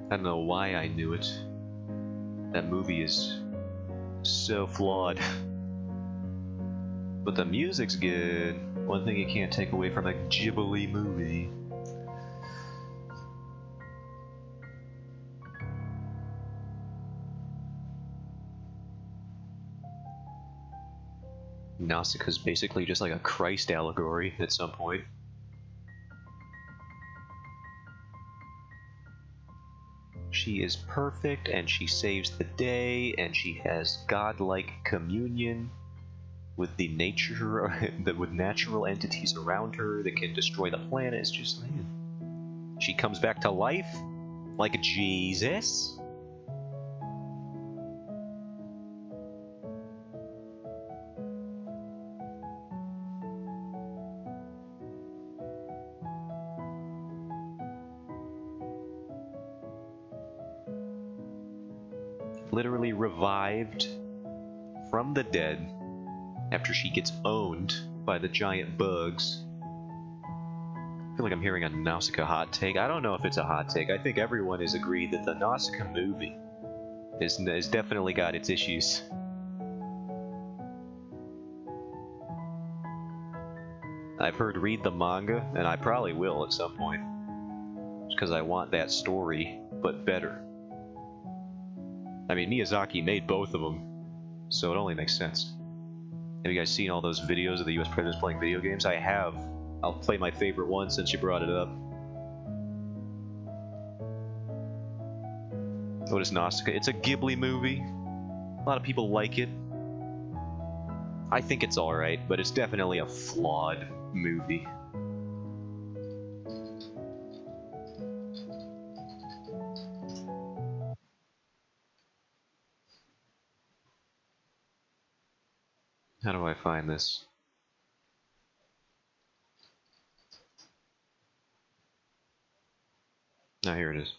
I don't know why I knew it. That movie is so flawed. But the music's good. One thing you can't take away from a Ghibli movie. Nausicaa's basically just like a Christ allegory at some point. She is perfect, and she saves the day, and she has godlike communion with the nature, with natural entities around her that can destroy the planet. It's just, man. She comes back to life like Jesus. Literally revived from the dead after she gets owned by the giant bugs. I feel like I'm hearing a Nausicaa hot take. I don't know if it's a hot take. I think everyone has agreed that the Nausicaa movie has definitely got its issues. I've heard read the manga, and I probably will at some point. Just because I want that story, but better. I mean, Miyazaki made both of them, so it only makes sense. Have you guys seen all those videos of the US presidents playing video games? I have. I'll play my favorite one since you brought it up. What is Nausicaa? It's a Ghibli movie. A lot of people like it. I think it's alright, but it's definitely a flawed movie. How do I find this? Ah, here it is.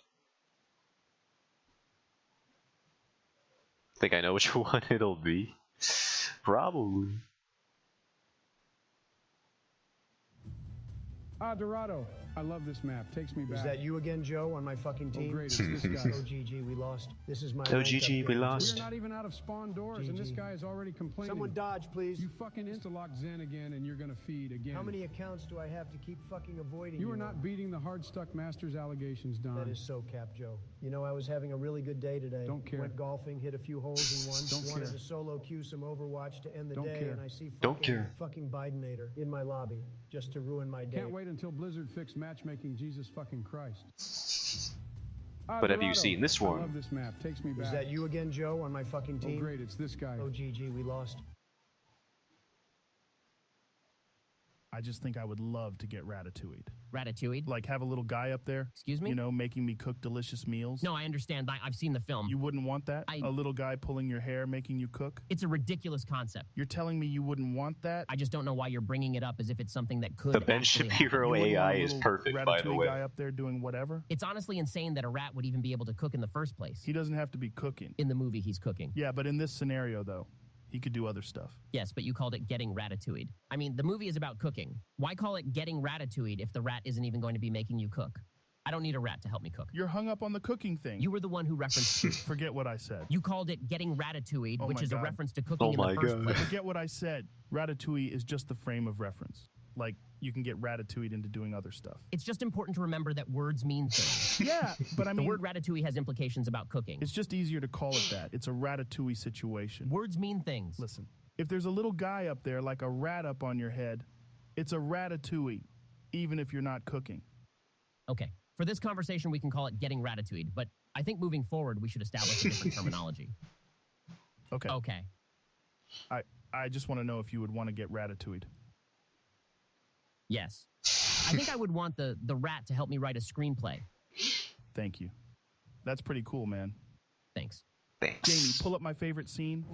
Think I know which one it'll be? Probably. Dorado. I love this map. Takes me back. Is that you again, Joe, on my fucking Oh, team? great. It's this guy. Oh, GG, we lost. This is my Oh, ranked GG, update. we lost. We're not even out of spawn doors, and this GG. guy is already complaining. Someone dodge, please. You fucking insta-lock Zen again, and you're gonna feed again. How many accounts do I have to keep fucking avoiding? You are on? not beating the hard-stuck Masters allegations, Don. That is so cap, Joe. You know, I was having a really good day today. Don't care. Went golfing, hit a few holes in one. Don't Wanted care. to solo queue some Overwatch to end the Don't day, care. and I see Don't care. fucking Bidenator in my lobby just to ruin my day. Can't wait until Blizzard fixed matchmaking Jesus fucking Christ. But have you Dorado. seen this I one? love this map. Takes me back. Is that you again, Joe, on my fucking Oh, team? great. It's this guy. Oh, GG, we lost. I just think I would love to get ratatouille. Ratatouille? Like have a little guy up there, Excuse me? you know, making me cook delicious meals. No, I understand. I've seen the film. You wouldn't want that? I- A little guy pulling your hair, making you cook? It's a ridiculous concept. You're telling me you wouldn't want that? I just don't know why you're bringing it up as if it's something that could The Ben actually happen. Shapiro You wouldn't want AI a is little perfect, by the ratatouille way. guy up there doing whatever? It's honestly insane that a rat would even be able to cook in the first place. He doesn't have to be cooking. In the movie, he's cooking. Yeah, but in this scenario, though, he could do other stuff. Yes, but you called it getting ratatouille. I mean, the movie is about cooking. Why call it getting ratatouille if the rat isn't even going to be making you cook? I don't need a rat to help me cook. You're hung up on the cooking thing. You were the one who referenced truth. Forget what I said. You called it getting ratatouille, Oh which my is a God. reference to cooking Oh in my the first God. place. Forget what I said. Ratatouille is just the frame of reference. Like, you can get ratatouille into doing other stuff. It's just important to remember that words mean things. Yeah, but I The mean, word ratatouille has implications about cooking. it's just easier to call it that. It's a ratatouille situation. Words mean things. Listen, if there's a little guy up there like a rat up on your head, it's a ratatouille, even if you're not cooking. Okay. For this conversation, we can call it getting ratatouille, but I think moving forward, we should establish a different terminology. Okay. Okay. I just want to know if you would want to get ratatouille. Yes. I think I would want the rat to help me write a screenplay. Thank you. That's pretty cool, man. Thanks. Thanks. Jamie, pull up my favorite scene.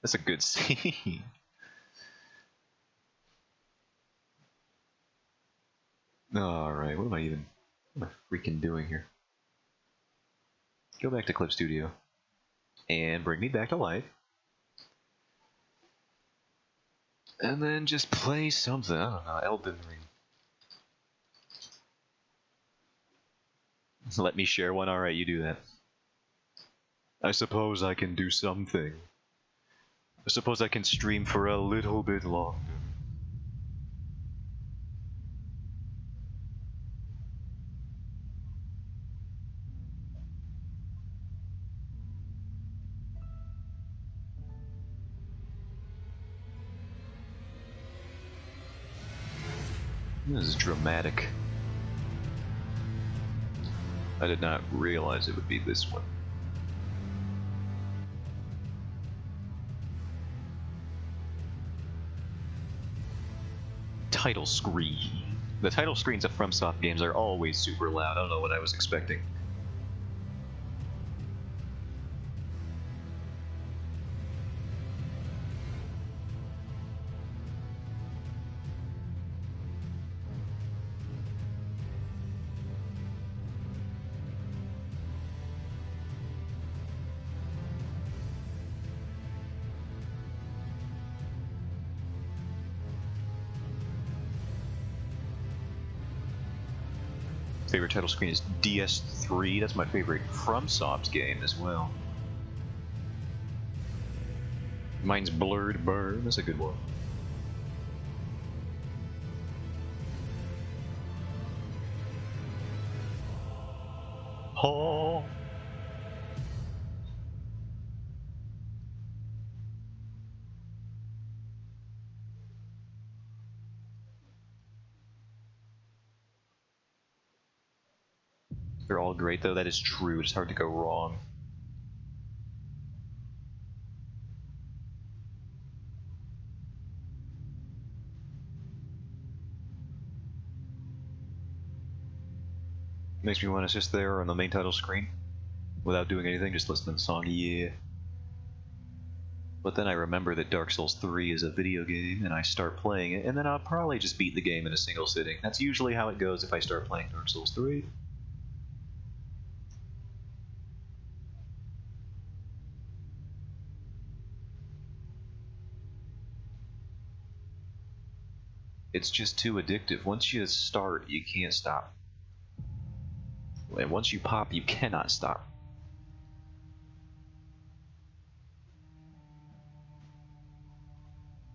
That's a good scene. Alright, what am I freaking doing here? Go back to Clip Studio. And bring me back to life. And then just play something. I don't know, Elden Ring. Let me share one. Alright, you do that. I suppose I can do something. I suppose I can stream for a little bit longer. This is dramatic. I did not realize it would be this one. Title screen. The title screens of FromSoft games are always super loud. I don't know what I was expecting. Favorite title screen is DS3. That's my favorite FromSoft game as well. Mine's Blurred Burn. That's a good one. Oh. They're all great though, that is true, it's hard to go wrong. Makes me want to sit there on the main title screen without doing anything, just listen to the song, yeah. But then I remember that Dark Souls 3 is a video game, and I start playing it, and then I'll probably just beat the game in a single sitting. That's usually how it goes if I start playing Dark Souls 3. It's just too addictive. Once you start, you can't stop. And once you pop, you cannot stop.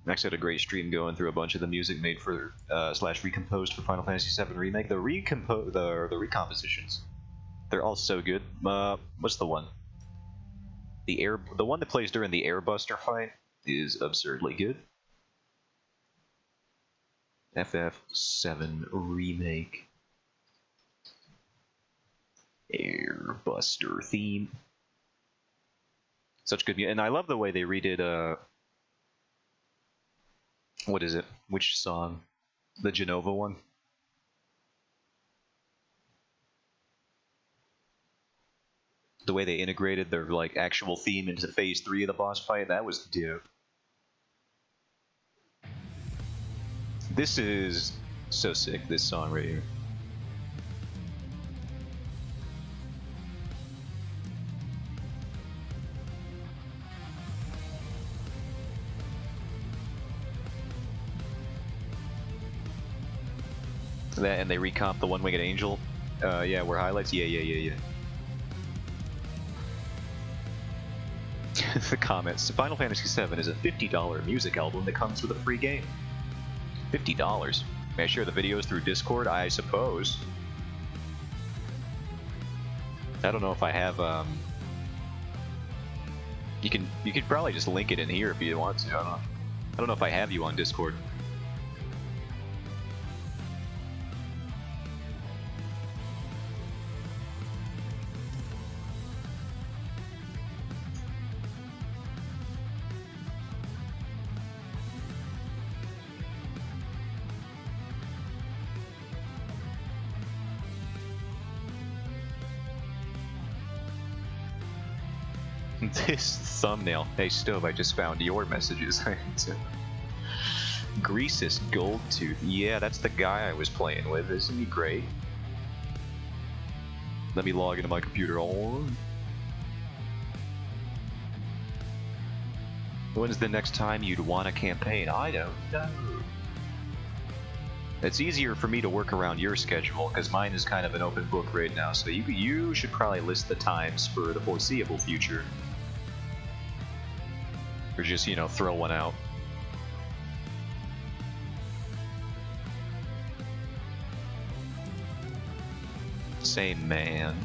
Max had a great stream going through a bunch of the music made for slash recomposed for Final Fantasy VII Remake. The recompositions, they're all so good. What's the one? The one that plays during the Airbuster fight is absurdly good. FF7 Remake. Airbuster theme. Such good music. And I love the way they redid, what is it? Which song? The Genova one? The way they integrated their, like, actual theme into Phase 3 of the boss fight, that was dope. This is so sick, this song right here. That, and they recomp the One-Winged Angel. Yeah, where highlights? Yeah. The comments. Final Fantasy VII is a $50 music album that comes with a free game. $50. May I share the videos through Discord? I suppose. I don't know if I have, You could probably just link it in here if you want to. I don't know if I have you on Discord. This thumbnail. Hey Stove, I just found your messages. Greasus Goldtooth. Yeah, that's the guy I was playing with. Isn't he great? Let me log into my computer. When's the next time you'd want a campaign? I don't know. It's easier for me to work around your schedule, because mine is kind of an open book right now, so you should probably list the times for the foreseeable future. Or just, you know, throw one out. Same man.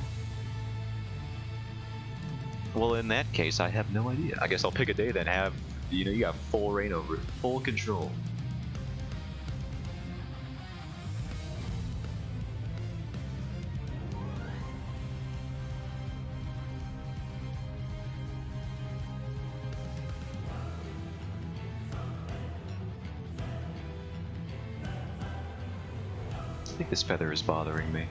Well, in that case, I have no idea. I guess I'll pick a day then. Have, you know, you got full reign over it, full control. I think this feather is bothering me.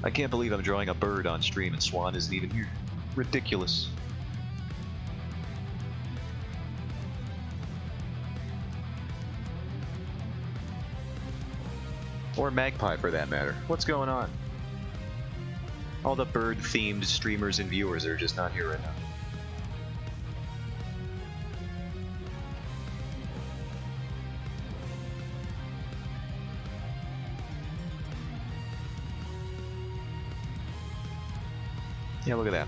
I can't believe I'm drawing a bird on stream and Swan isn't even here. Ridiculous. Or Magpie for that matter. What's going on? All the bird-themed streamers and viewers are just not here right now. Yeah, look at that.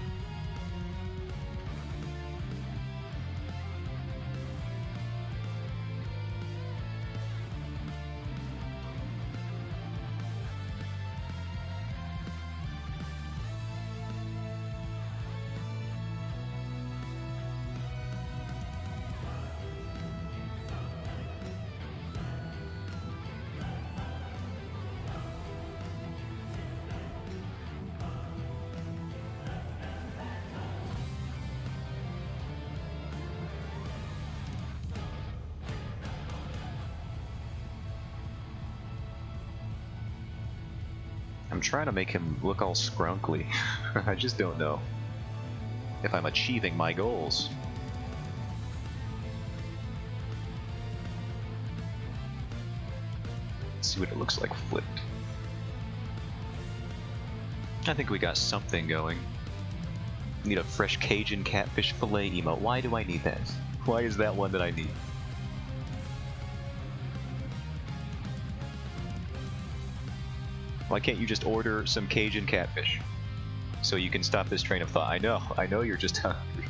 I'm trying to make him look all scrunkly. I just don't know if I'm achieving my goals. Let's see what it looks like flipped. I think we got something going. Need a fresh Cajun catfish fillet emote. Why do I need that? Why is that one that I need? Why can't you just order some Cajun catfish so you can stop this train of thought? I know you're just hungry.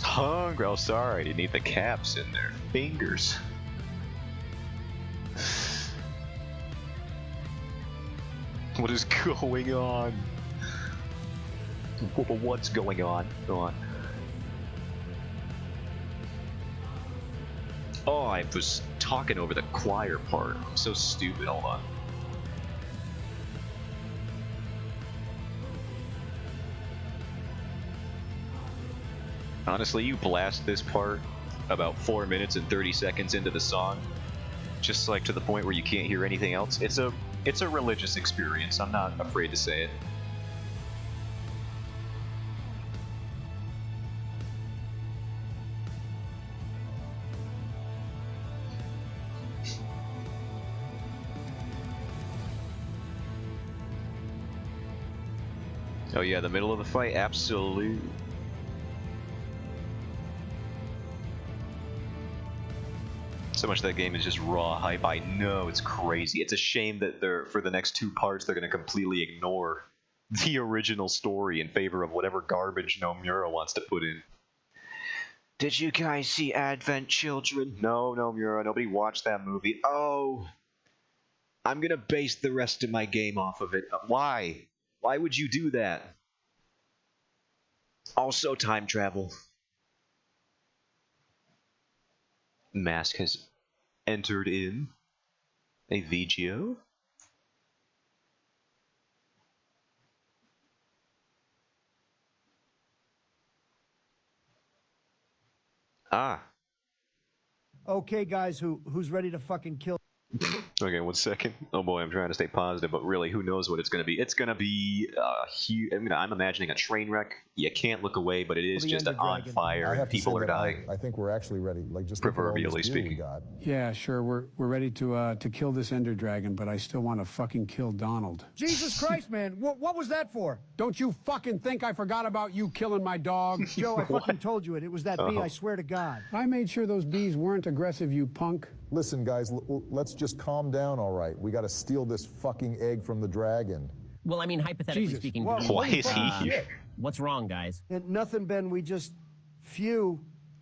Hungry? Oh, sorry, I didn't eat the caps in there. Fingers. What is going on? What's going on? Go on. Oh, I was talking over the choir part. I'm so stupid. Hold on. Honestly, you blast this part about 4 minutes and 30 seconds into the song, just like to the point where you can't hear anything else. It's a religious experience. I'm not afraid to say it. Oh yeah, the middle of the fight? Absolutely. So much of that game is just raw hype. I know, it's crazy. It's a shame that for the next two parts they're going to completely ignore the original story in favor of whatever garbage Nomura wants to put in. Did you guys see Advent Children? No, Nomura, nobody watched that movie. Oh, I'm going to base the rest of my game off of it. Why? Why would you do that? Also time travel. Mask has entered in a VGO. Ah. Okay, guys, who's ready to fucking kill? Okay, 1 second. Oh boy, I'm trying to stay positive, but really, who knows what it's going to be? It's going to be huge. I mean, I'm imagining a train wreck. You can't look away, but it is the just Ender on Dragon. fire. I have to People say are that dying. I think we're actually ready. Like, just look at all this Proverbially gear we speaking. got. Yeah, sure, we're ready to kill this Ender Dragon, but I still want to fucking kill Donald. Jesus Christ, man. What was that for? Don't you fucking think I forgot about you killing my dog? Joe, I fucking told you it. It was that bee, I swear to God. I made sure those bees weren't aggressive, you punk. Listen, guys, let's just calm down, all right? We got to steal this fucking egg from the dragon. Well, I mean, hypothetically Jesus. speaking, Well, do we- Why is he here? what's wrong, guys? And nothing, Ben. We just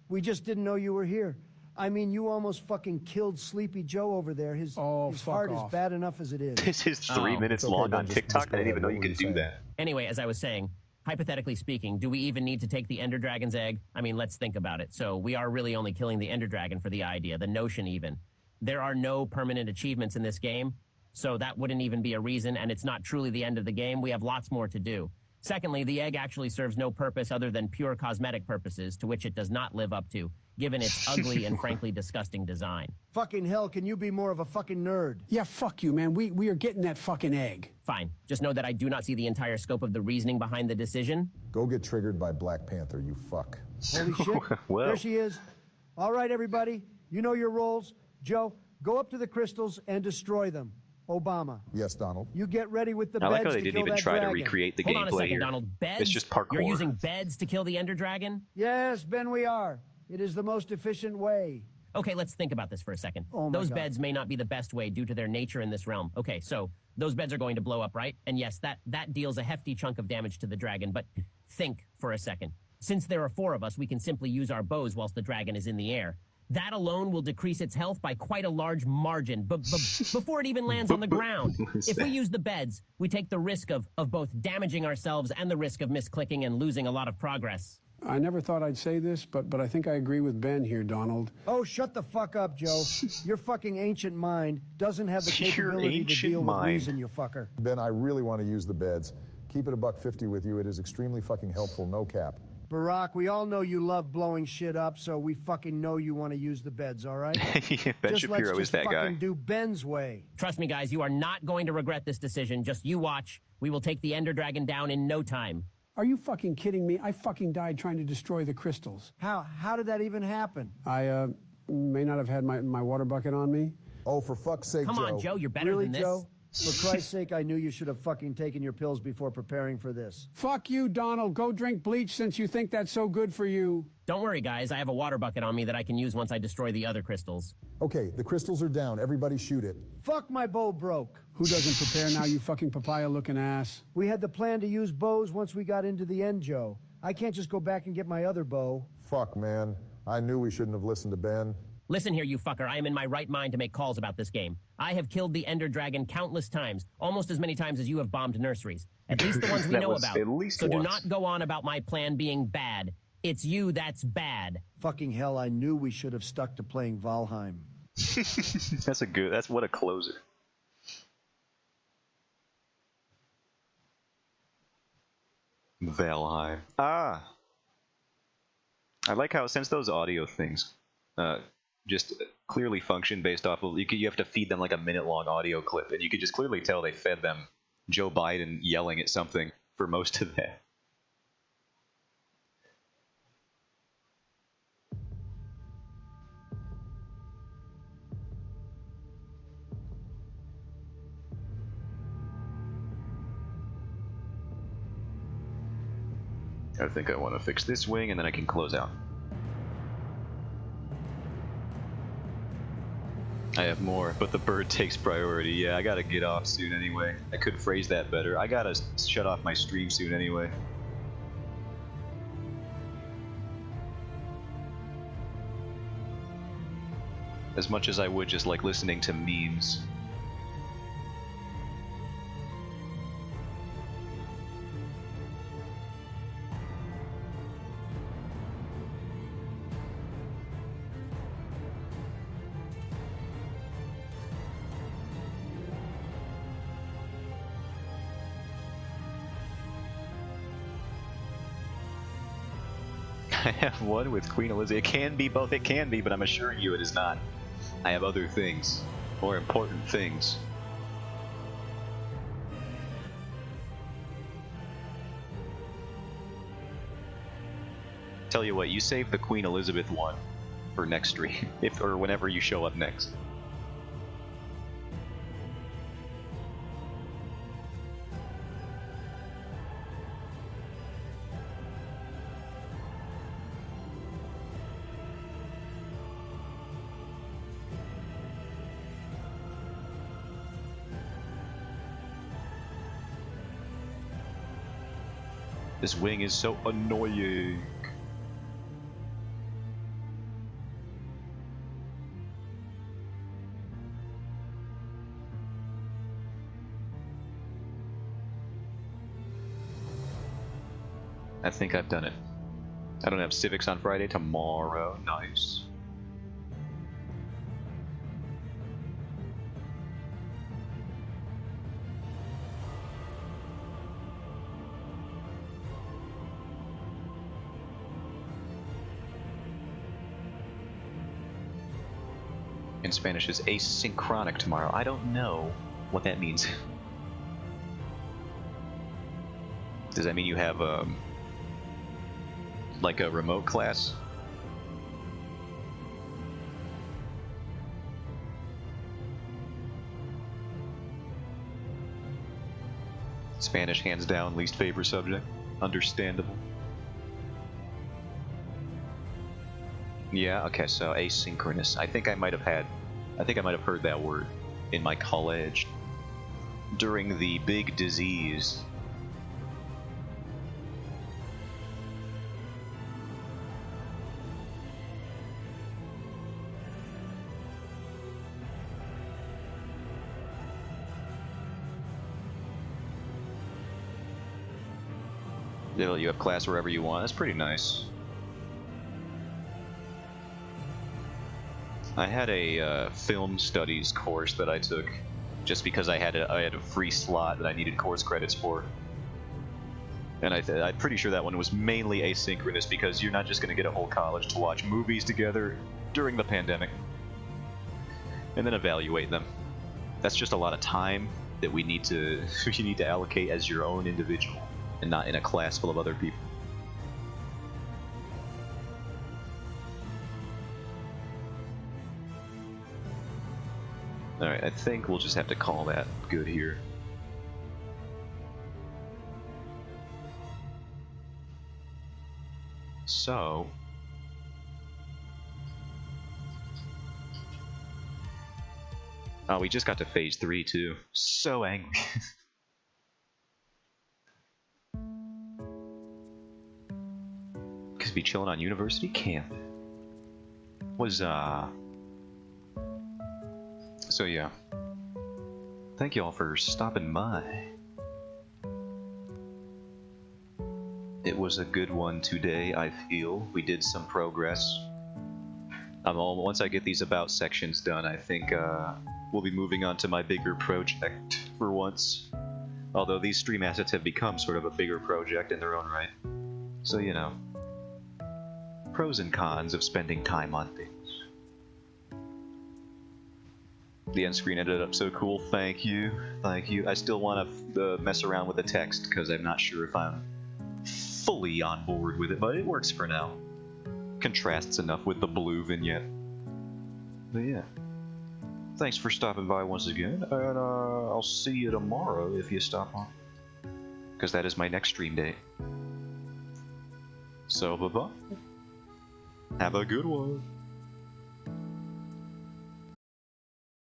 we just didn't know you were here. I mean, you almost fucking killed Sleepy Joe over there. His fuck heart off. is bad enough as it is. This is 3 Oh. minutes It's okay, long then on just TikTok. go I didn't even know ahead. you What could were you do saying? that. Anyway, as I was saying, hypothetically speaking, do we even need to take the Ender Dragon's egg? I mean, let's think about it. So we are really only killing the Ender Dragon for the idea, the notion even. There are no permanent achievements in this game, so that wouldn't even be a reason, and it's not truly the end of the game. We have lots more to do. Secondly, the egg actually serves no purpose other than pure cosmetic purposes, to which it does not live up to, given its ugly and frankly disgusting design. Fucking hell, can you be more of a fucking nerd? Yeah, fuck you, man. We are getting that fucking egg. Fine. Just know that I do not see the entire scope of the reasoning behind the decision. Go get triggered by Black Panther, you fuck. Holy shit. Well. There she is. All right, everybody. You know your roles. Joe, go up to the crystals and destroy them. Obama, Yes, Donald. you get ready with the I beds like how they to didn't kill even that try to dragon. recreate the Hold on a gameplay second, here. Donald. Beds? It's just parkour. You're using beds to kill the Ender Dragon? Yes, Ben, we are. It is the most efficient way. Okay, let's think about this for a second. Oh my Those God. beds may not be the best way due to their nature in this realm. Okay, so those beds are going to blow up, right? And yes, that deals a hefty chunk of damage to the dragon, but think for a second. Since there are 4 of us, we can simply use our bows whilst the dragon is in the air. That alone will decrease its health by quite a large margin before it even lands on the ground. If we use the beds, we take the risk of both damaging ourselves and the risk of misclicking and losing a lot of progress. I never thought I'd say this, but I think I agree with Ben here, Donald. Oh, shut the fuck up, Joe. Your fucking ancient mind doesn't have the Your capability to ancient deal with mind. reason, you fucker. Ben, I really want to use the beds. Keep it $1.50 with you. It is extremely fucking helpful, no cap. Barack, we all know you love blowing shit up, so we fucking know you want to use the beds, all right? Ben Just Shapiro let's is just that fucking guy. do Ben's way. Trust me, guys, you are not going to regret this decision. Just you watch. We will take the Ender Dragon down in no time. Are you fucking kidding me? I fucking died trying to destroy the crystals. How did that even happen? I may not have had my water bucket on me. Oh, for fuck's sake, Come Joe. on, Joe, you're better Really, than this. Joe? For Christ's sake, I knew you should have fucking taken your pills before preparing for this. Fuck you, Donald. Go drink bleach since you think that's so good for you. Don't worry, guys. I have a water bucket on me that I can use once I destroy the other crystals. Okay, the crystals are down. Everybody shoot it. Fuck, my bow broke. Who doesn't prepare now, you fucking papaya-looking ass? We had the plan to use bows once we got into the end, Joe. I can't just go back and get my other bow. Fuck, man. I knew we shouldn't have listened to Ben. Listen here, you fucker. I am in my right mind to make calls about this game. I have killed the Ender Dragon countless times, almost as many times as you have bombed nurseries. At least the ones we That know was about. at least So do once. not go on about my plan being bad. It's you that's bad. Fucking hell, I knew we should have stuck to playing Valheim. That's what a closer. Valheim. I like how, since those audio things just clearly function based off of, you have to feed them like a minute-long audio clip, and you could just clearly tell they fed them Joe Biden yelling at something for most of that. I think I want to fix this wing, and then I can close out. I have more, but the bird takes priority. Yeah, I gotta get off soon anyway. I could phrase that better. I gotta shut off my stream soon anyway. As much as I would just like listening to memes. I have one with Queen Elizabeth. It can be both. It can be, but I'm assuring you it is not. I have other things. More important things. Tell you what, you save the Queen Elizabeth one for next stream, if or whenever you show up next. This wing is so annoying. I think I've done it. I don't have civics on Friday. Tomorrow. Nice. In Spanish is asynchronic tomorrow. I don't know what that means. Does that mean you have like a remote class? Spanish, hands down, least favorite subject. Understandable. Yeah, okay, so asynchronous. I think I might have heard that word in my college during the big disease. You have class wherever you want. That's pretty nice. I had a film studies course that I took just because I had a free slot that I needed course credits for. And I'm pretty sure that one was mainly asynchronous because you're not just going to get a whole college to watch movies together during the pandemic and then evaluate them. That's just a lot of time that you need to allocate as your own individual and not in a class full of other people. Alright, I think we'll just have to call that good here. So... oh, we just got to phase 3 too. So angry. Because be chilling on university camp. So yeah. Thank you all for stopping by. It was a good one today, I feel. We did some progress. Once I get these about sections done, I think we'll be moving on to my bigger project for once. Although these stream assets have become sort of a bigger project in their own right. So, you know. Pros and cons of spending time on things. The end screen ended up so cool. Thank you. Thank you. I still want to mess around with the text because I'm not sure if I'm fully on board with it, but it works for now. Contrasts enough with the blue vignette. But yeah. Thanks for stopping by once again, and I'll see you tomorrow if you stop on. Because that is my next stream date. So, bye-bye. Have a good one.